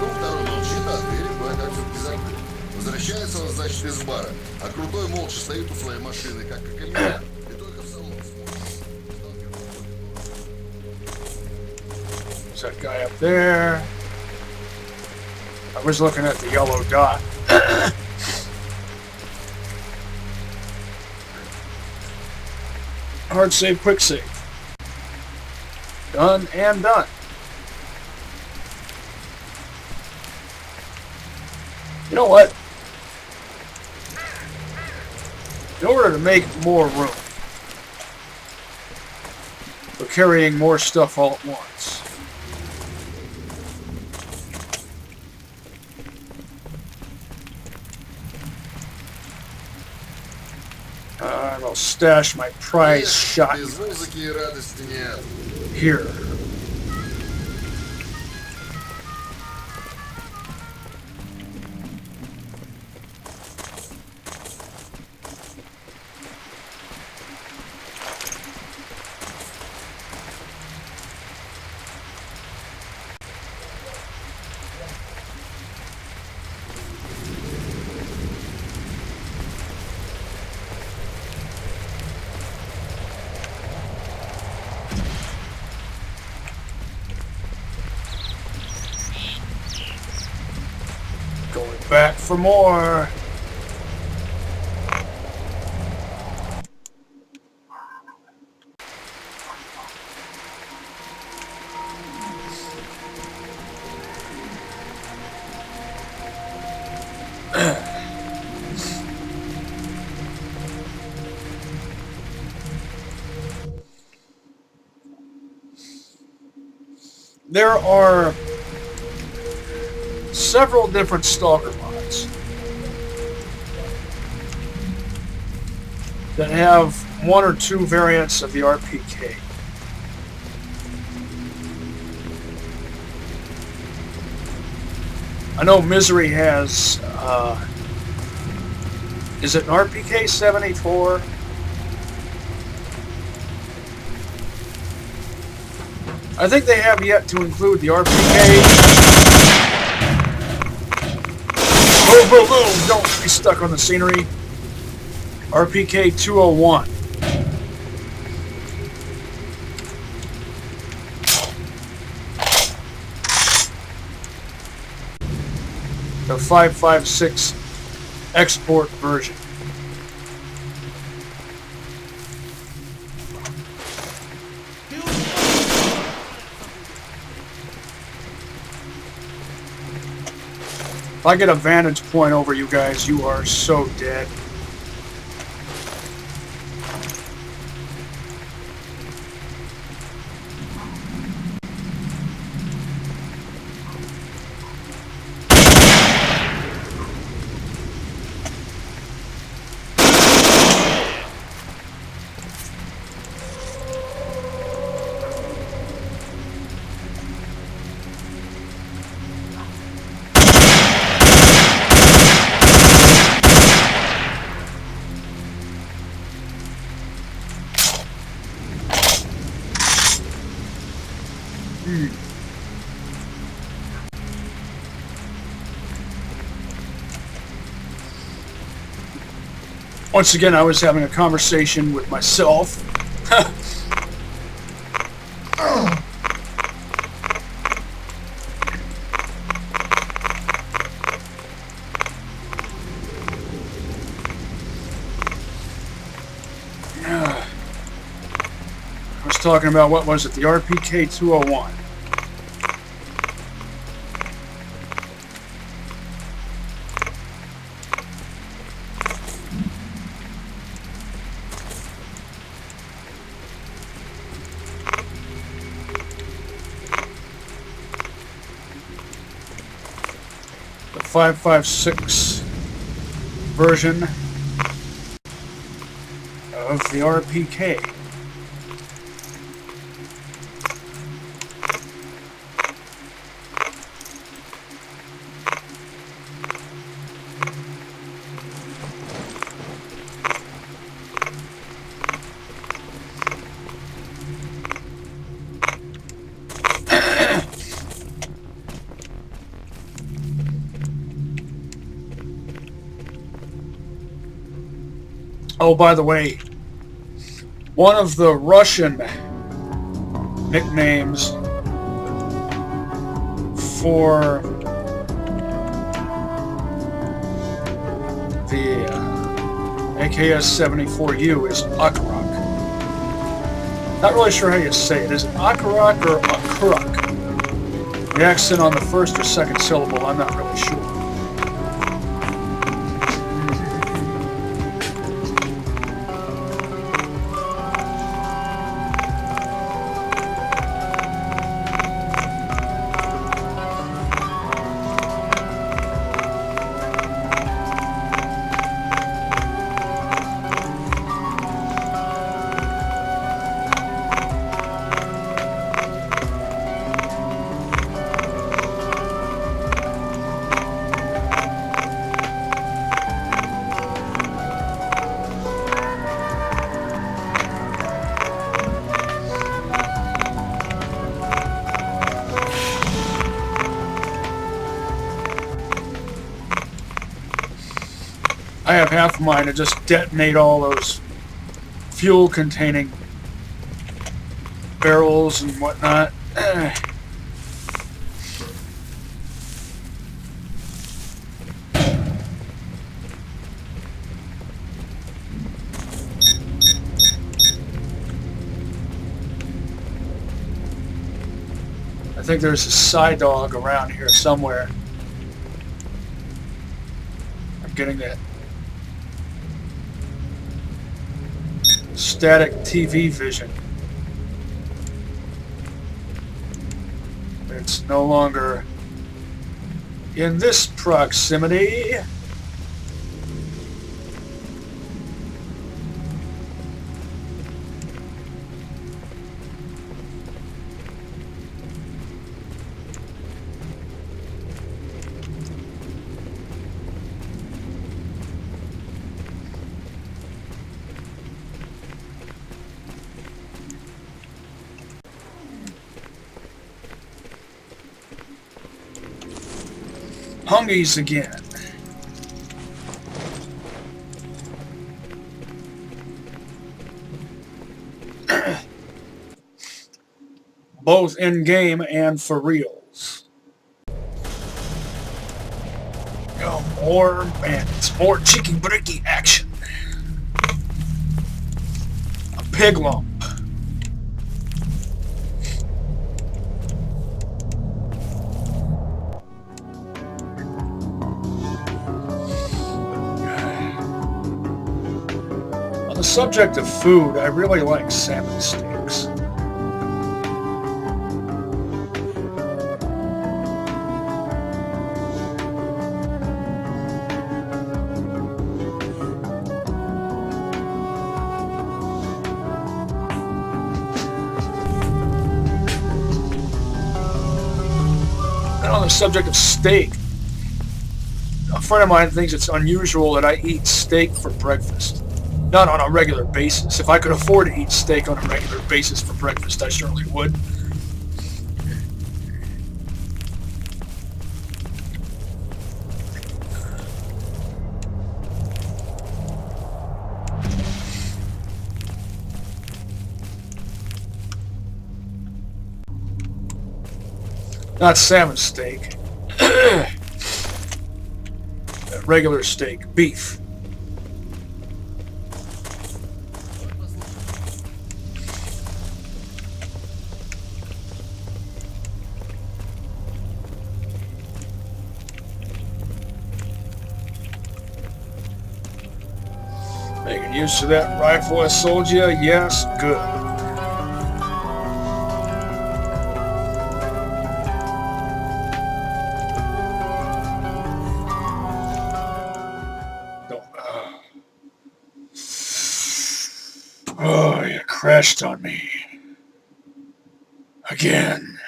Ну, второй молчит, а двери кое-как все-таки закрыт. Возвращается он, значит, из бара. А крутой молча стоит у своей машины, как камень. И только в салон смотрит. There's that guy up there. I was looking at the yellow dot. Hard save, quick save. Done and done. You know what? In order to make more room for carrying more stuff all at once, I'm going to stash my prize shotgun Без музыки и радости нет. here. Going back for more. There are several different S.T.A.L.K.E.R mods that have one or two variants of the RPK. I know Misery has, is it an RPK 74? I think they have yet to include the RPK. Boom, boom, boom! Don't be stuck on the scenery. RPK 201. The 5.56 export version. If I get a vantage point over you guys, you are so dead. Once again, I was having a conversation with myself. I was talking about, what was it, the RPK 201. The 5.56 version of the RPK. Oh, by the way, one of the Russian nicknames for the AKS-74U is Akharak. Not really sure how you say it. Is it Akharak or Akharak? The accent on the first or second syllable, I'm not really sure. I have half of mine to just detonate all those fuel-containing barrels and whatnot. I think there's a side dog around here somewhere. I'm getting that static TV vision. It's no longer in this proximity. Hungies again. Both in game and for reals. Oh, more bandits, more cheeky bricky action. A pig lump. On the subject of food, I really like salmon steaks. And on the subject of steak, a friend of mine thinks it's unusual that I eat steak for breakfast. Not on a regular basis. If I could afford to eat steak on a regular basis for breakfast, I certainly would. Not salmon steak. Regular steak. Beef. Making use of that rifle I sold you? Yes, good. Oh, you crashed on me. Again.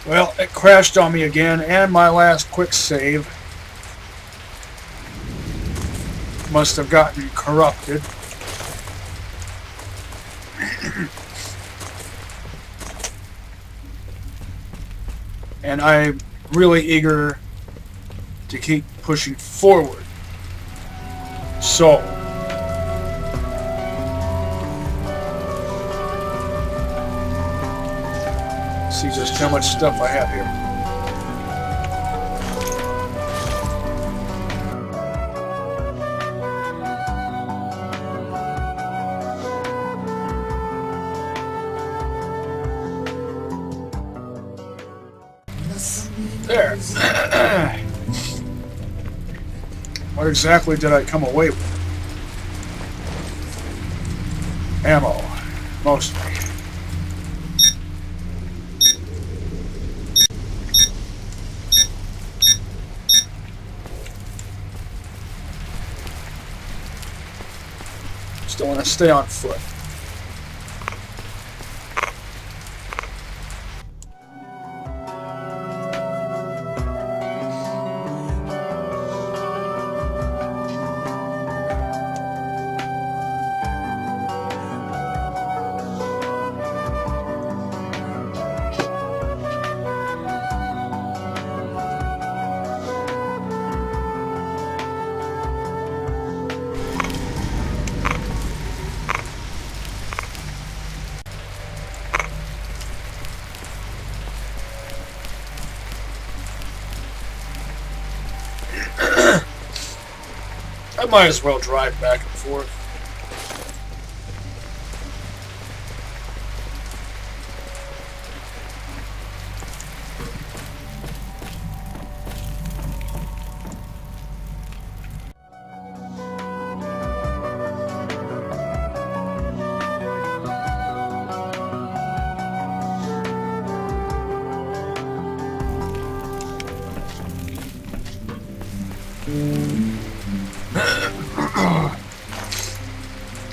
Well, it crashed on me again, and my last quick save must have gotten corrupted. And I'm really eager to keep pushing forward. So, see just how much stuff I have here. There. What exactly did I come away with? Ammo, mostly. Still want to stay on foot. might as well drive back and forth.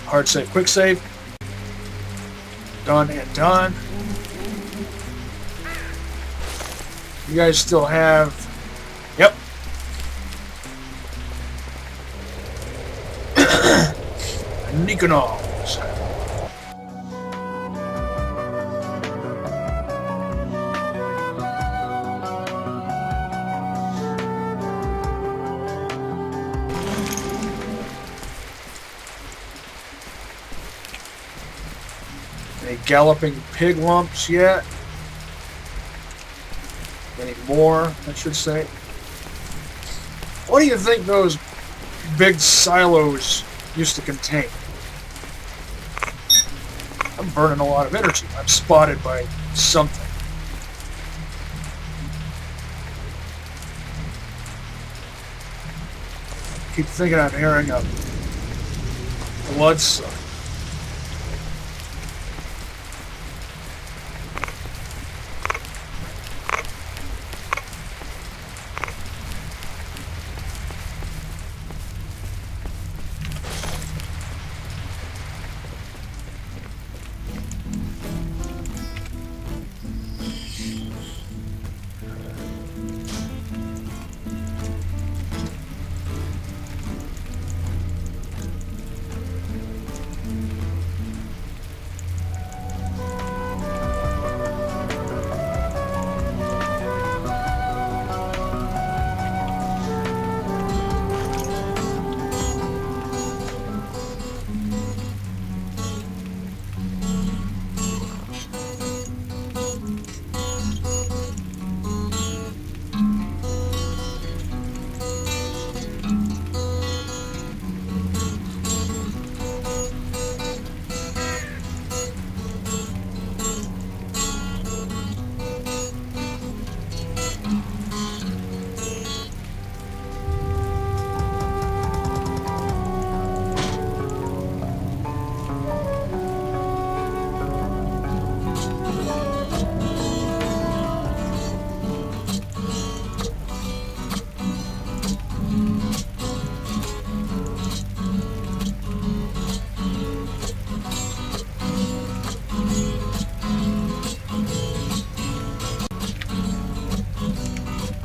Hard save, quick save. Done and done. You guys still have... Yep. Nikonov. Any galloping pig lumps yet? Any more, I should say. What do you think those big silos used to contain? I'm burning a lot of energy. I'm spotted by something. Keep thinking I'm hearing a blood suck.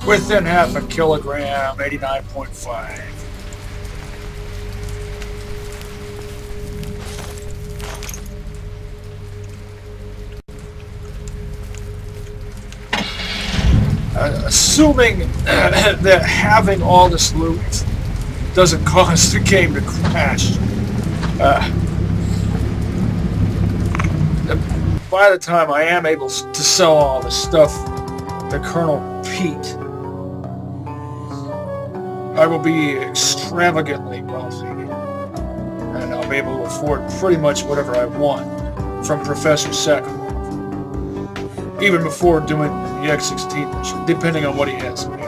Within half a kilogram, 89.5. Assuming that having all this loot doesn't cause the game to crash. By the time I am able to sell all this stuff to Colonel Pete, I will be extravagantly wealthy, and I'll be able to afford pretty much whatever I want from Professor Sakharov, even before doing the X-16 mission, depending on what he has available.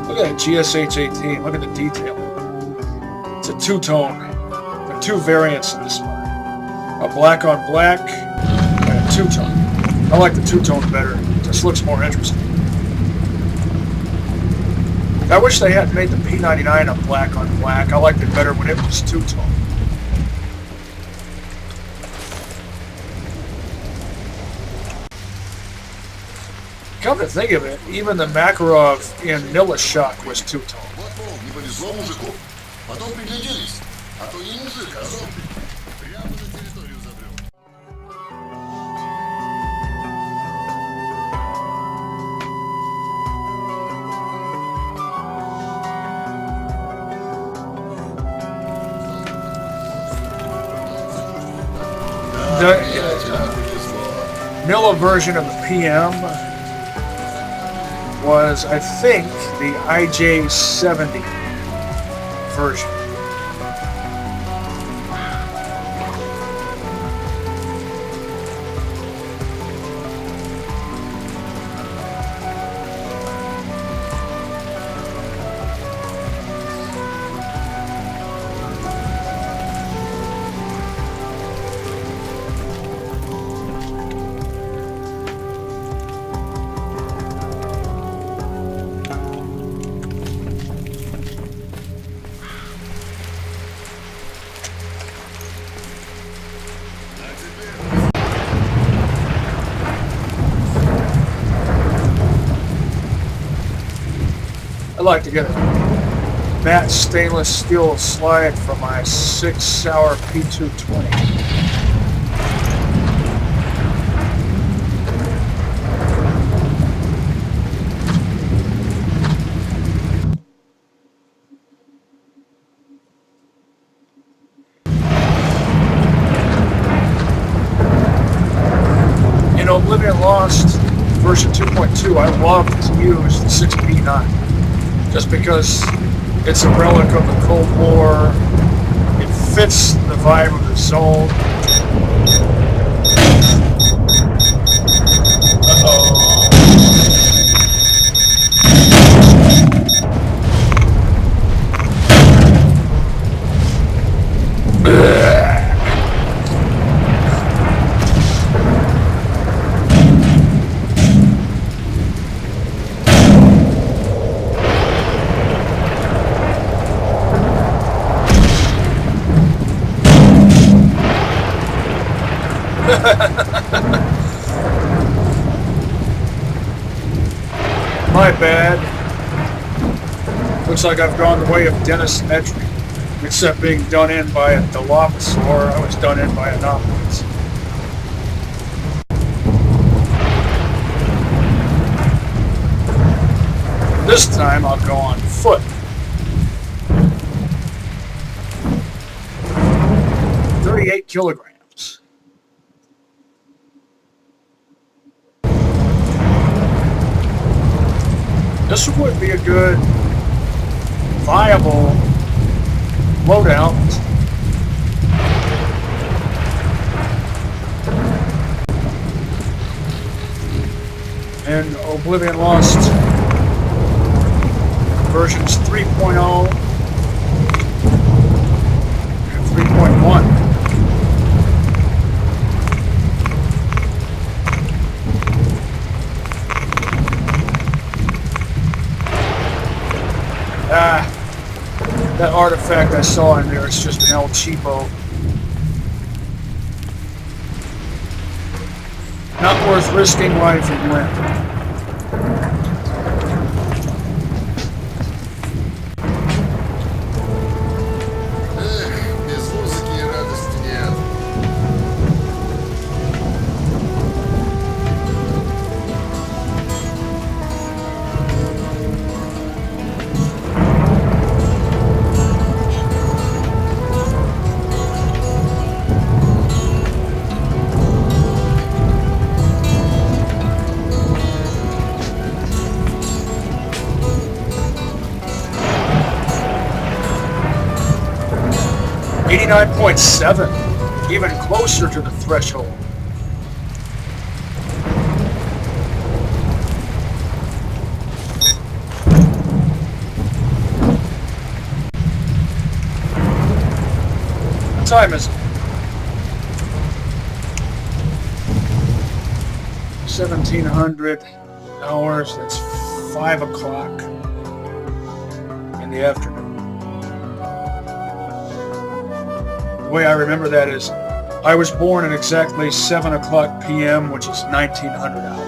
Look at that GSH-18, look at the detail. It's a two-tone. There are two variants in this one. A black on black, and a two-tone. I like the two-tone better. It just looks more interesting. I wish they hadn't made the P99 a black on black. I liked it better when it was two-tone. Come to think of it, even the Sakharov in Nilashok was two-tone. Вот, мол, не повезло мужику. Потом пригляделись. А то не мужик, а зомби. Прямо на территорию забрел. vanilla version of the PM was, I think, the IJ70 version. I'd like to get a matte stainless steel slide for my 6-hour P220. In Oblivion Lost version 2.2, I love to use the 6P9. Just because it's a relic of the Cold War, it fits the vibe of the zone. My bad. Looks like I've gone the way of Dennis Nedry. Except being done in by a Dilophosaur, I was done in by anomalies. This time I'll go on foot. 38 kilograms. This would be a good, viable loadout. And Oblivion Lost versions 3.0 and 3.1. That artifact I saw in there is just an El Cheapo. Not worth risking life and limb. Без музыки и радости нет. .7, even closer to the threshold. What time is it? 1700 hours, that's 5 o'clock in the afternoon. The way I remember that is, I was born at exactly 7 o'clock p.m., which is 1900 hours.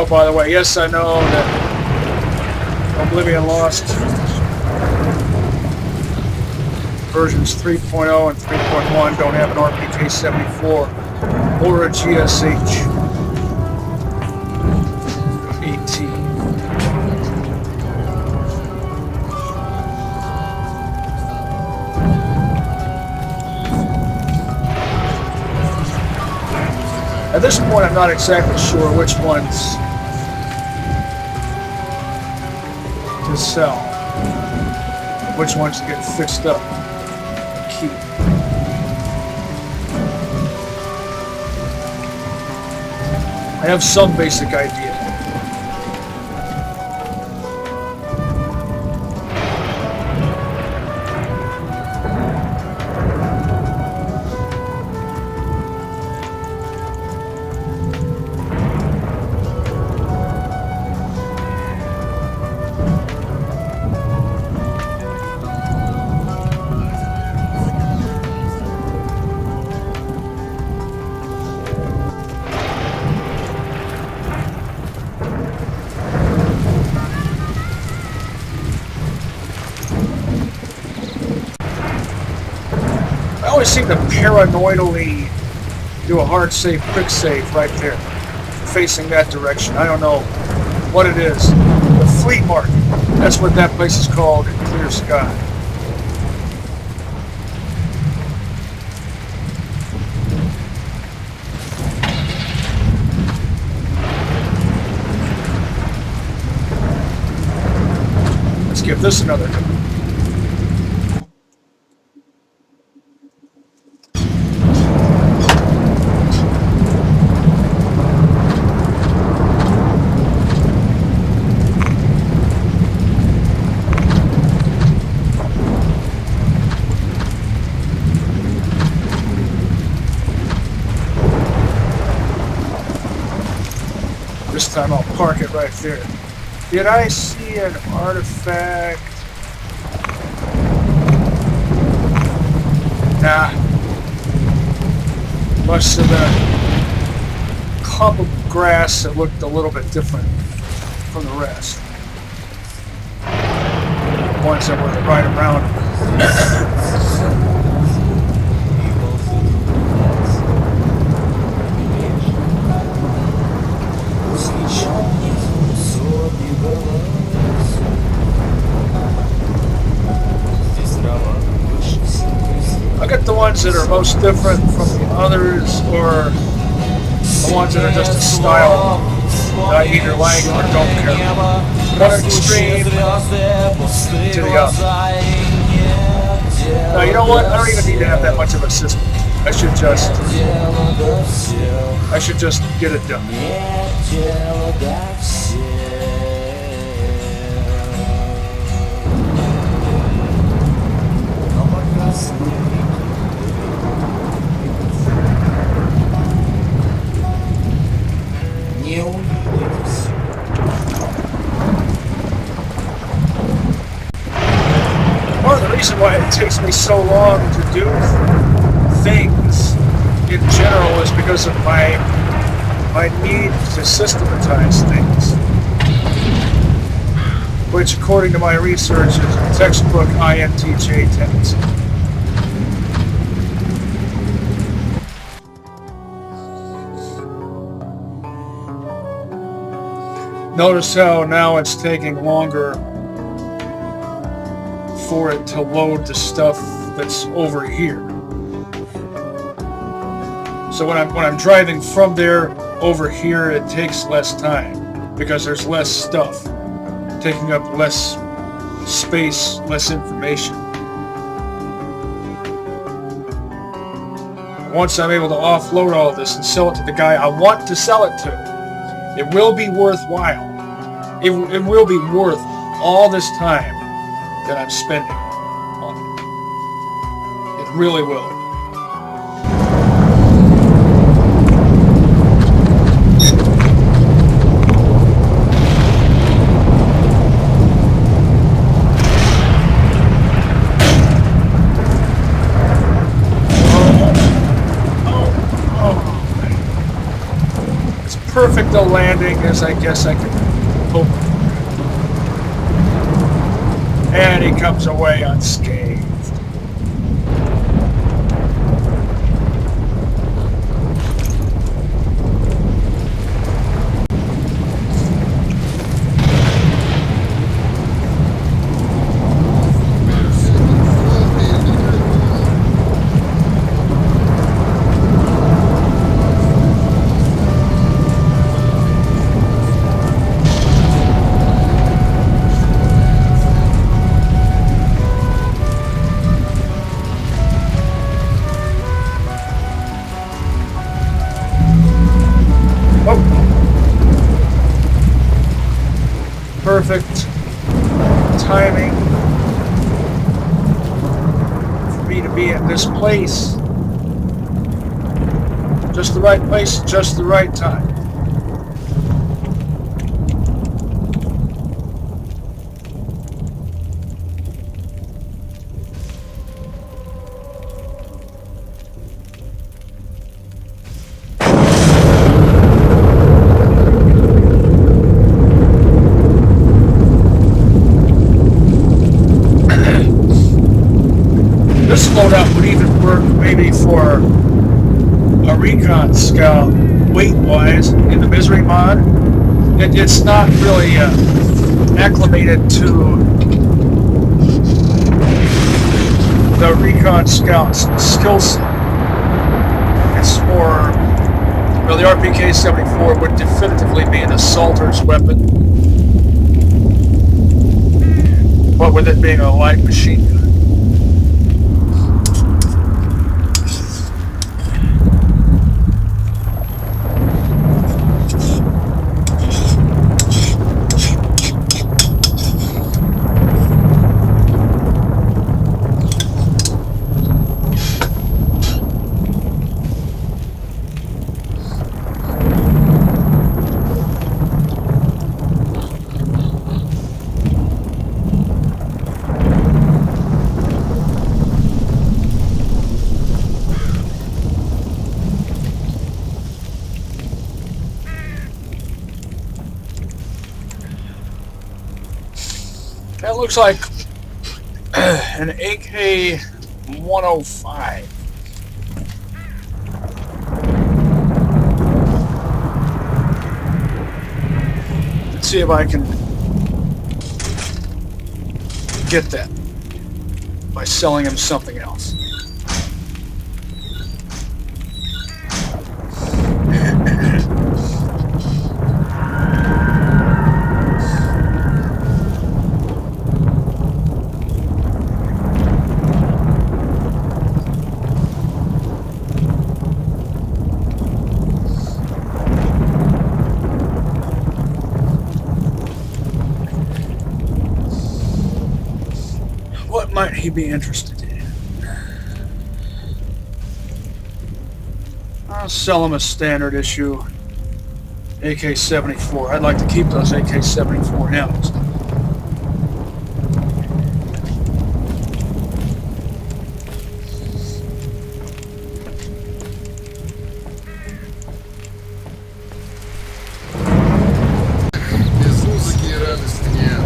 Oh, by the way, yes, I know that Oblivion lost versions 3.0 and 3.1 don't have an RPK-74 or a GSH 18. At this point, I'm not exactly sure which ones to sell, which ones to get fixed up, keep. I have some basic idea. I always seem to paranoidally do a hard save, quick save right there, facing that direction. I don't know what it is. The Fleet Market, that's what that place is called in Clear Sky. Let's give this another go. This time I'll park it right there. Did I see an artifact? Nah. Must have been a clump of grass that looked a little bit different from the rest. Ones that were right around. I get the ones that are most different from the others, or the ones that are just a style that I either like or don't care. One extreme to the other. Now, you know what? I don't even need to have that much of a system. I should just get it done. Part of the reason why it takes me so long to do things in general is because of my need to systematize things, which according to my research is a textbook INTJ tendency. Notice how now it's taking longer for it to load the stuff that's over here. So when I'm driving from there over here, it takes less time because there's less stuff taking up less space, less information. Once I'm able to offload all this and sell it to the guy I want to sell it to, it will be worthwhile. It will be worth all this time that I'm spending on it. It really will. perfect a landing as I guess I could hope. And he comes away unscathed. Perfect timing for me to be at this place. Just the right place, just the right time. This loadout would even work maybe for a recon scout weight-wise in the Misery mod. It's not really acclimated to the recon scout's skill set. It's more, well, the RPK-74 would definitively be an assaulter's weapon, but with it being a light machine gun. That looks like an AK-105. Let's see if I can get that by selling him something else. What might he be interested in? I'll sell him a standard issue AK-74. I'd like to keep those AK-74Ms. Без музыки и радости нет.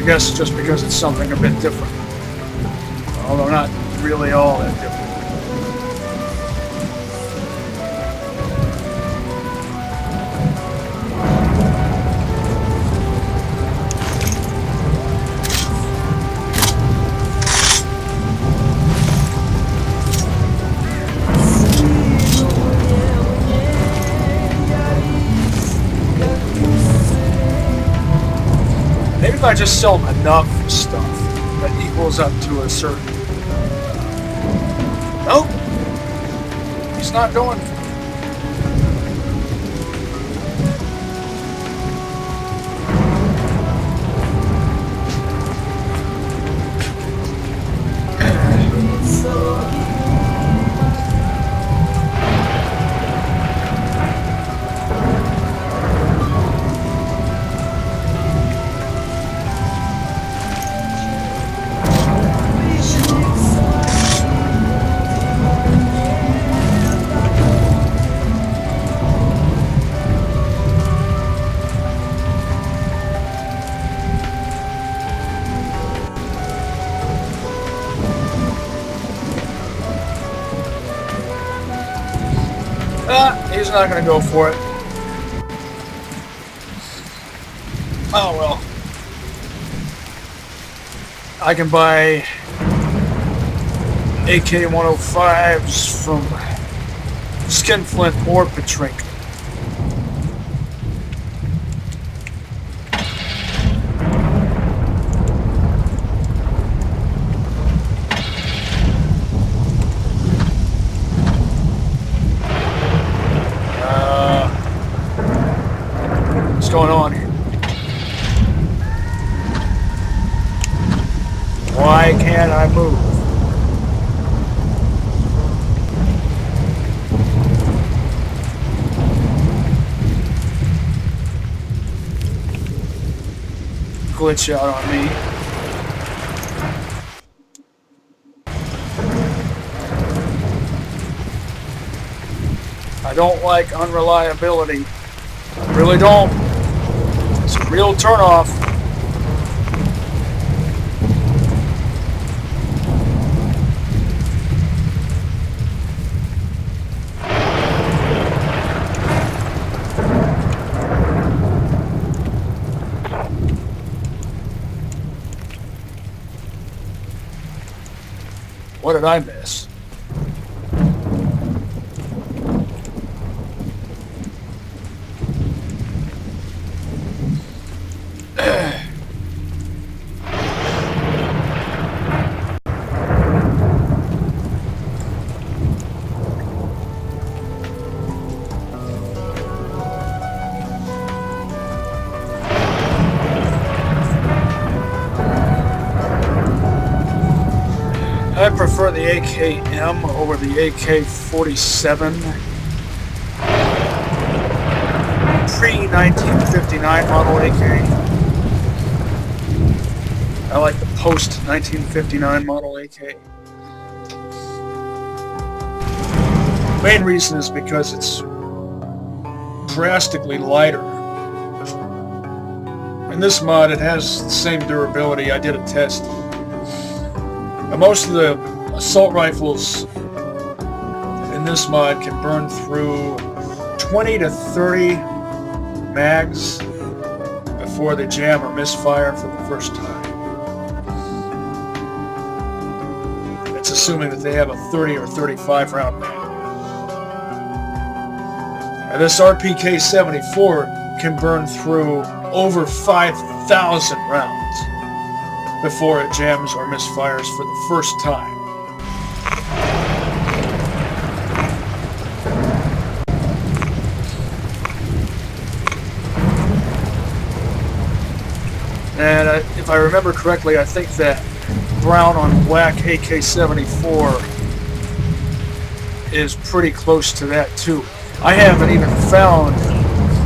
guess just because it's something a bit different. Although not really all that different. Maybe if I just sell enough stuff that equals up to a certain... Nope. He's not going. He's not going to go for it. Oh well. I can buy AK-105s from Skinflint or Petrenko. What's going on here? Why can't I move? Glitch out on me. I don't like unreliability. I really don't. It's a real turnoff. What did I miss? I prefer the AKM over the AK-47. Pre-1959 model AK. I like the post-1959 model AK. Main reason is because it's drastically lighter. In this mod, it has the same durability. I did a test. Most of the assault rifles in this mod can burn through 20 to 30 mags before they jam or misfire for the first time. It's assuming that they have a 30 or 35 round mag. And this RPK-74 can burn through over 5,000 rounds before it jams or misfires for the first time. And if I remember correctly, I think that brown on black AK-74 is pretty close to that too. I haven't even found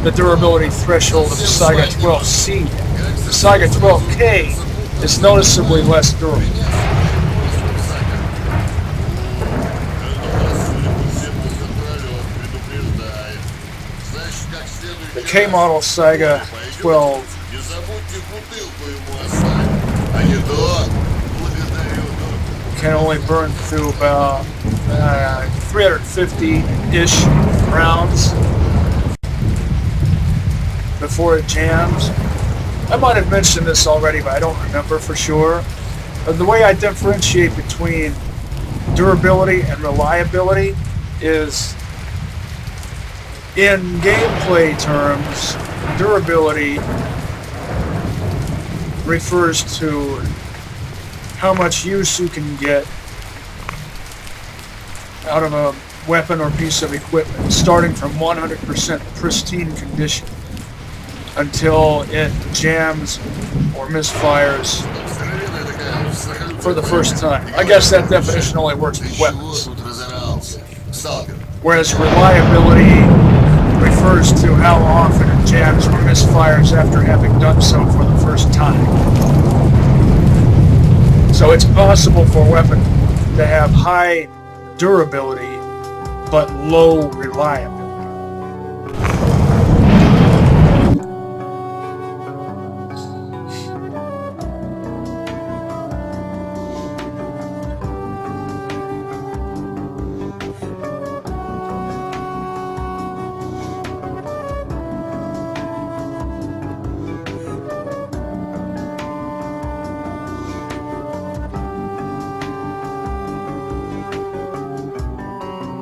the durability threshold of the Sakharov-12C. The Sakharov-12K is noticeably less durable. The K model Sakharov-12 can only burn through about 350-ish rounds before it jams. I might have mentioned this already, but I don't remember for sure. The way I differentiate between durability and reliability is, in gameplay terms, durability refers to how much use you can get out of a weapon or piece of equipment, starting from 100% pristine condition until it jams or misfires for the first time. I guess that definition only works with weapons. Whereas reliability refers to how often it jams or misfires after having done so for the first time. So it's possible for a weapon to have high durability but low reliability.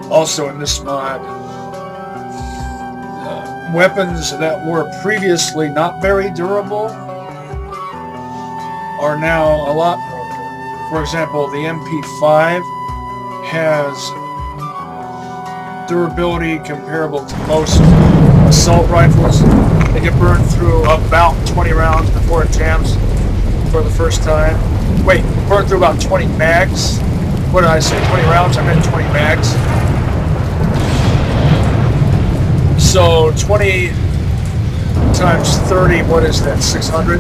Also in this mod, weapons that were previously not very durable are now a lot more durable. For example, the MP5 has durability comparable to most assault rifles. They get burned through about 20 rounds before it jams for the first time. Wait, burned through about 20 mags? What did I say, 20 rounds? I meant 20 mags. So 20 times 30, what is that, 600?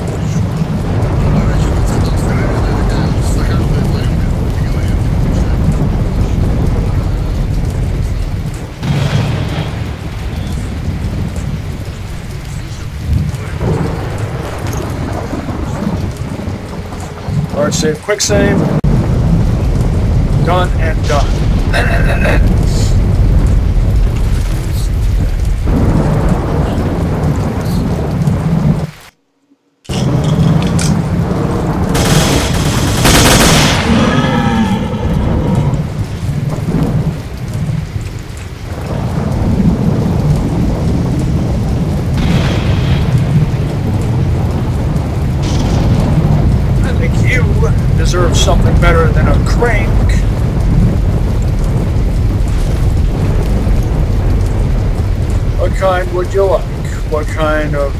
Alright, save, quick save. Done and done. Deserve something better than a crank. What kind would you like? What kind of...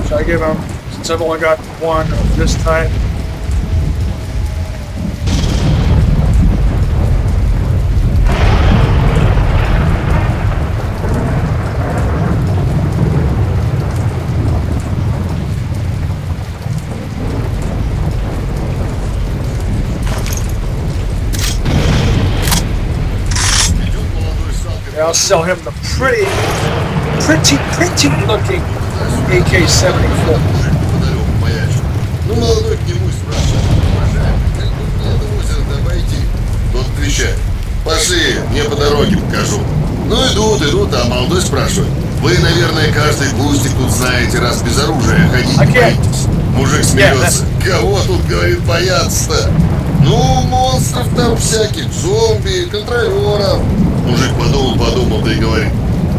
Should I give him, since I've only got one of this type? I'll sell him the pretty looking AK-74. Ну, молодой к нему спрашивает. Уважаемый, как бы мне до озера обойти? Тот отвечает. Пошли, мне по дороге покажу. Ну, идут, а молодой спрашивает. Вы, наверное, каждый кустик тут знаете, раз без оружия ходить не боитесь. Мужик смеется. Кого тут, говорит, бояться-то? Ну, монстров там всяких, зомби, контролеров. Мужик подумал, да и говорит: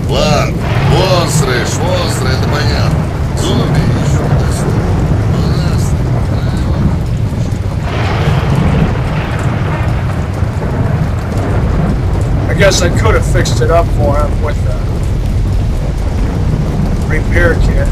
ладно, монстры, это понятно. Зомби еще туда-сюда. I guess I could have fixed it up for him with a repair kit.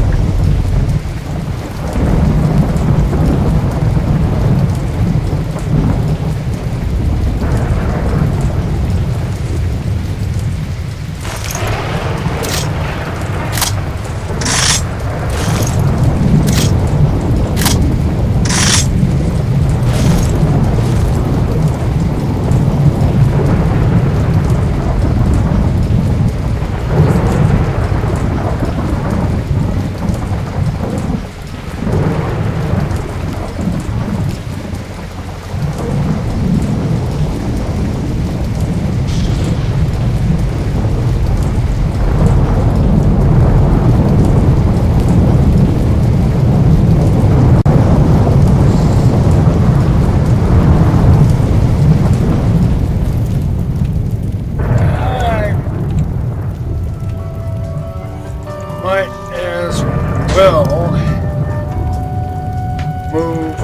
move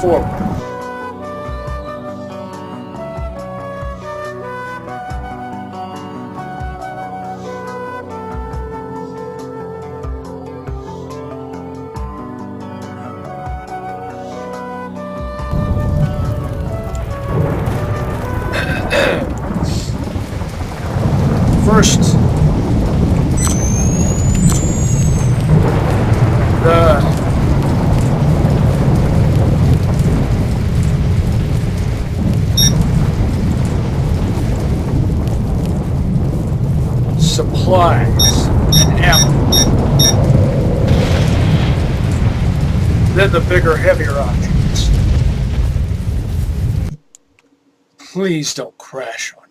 forward. First, the supplies and ammo. Then the bigger, heavier objects. Please don't crash on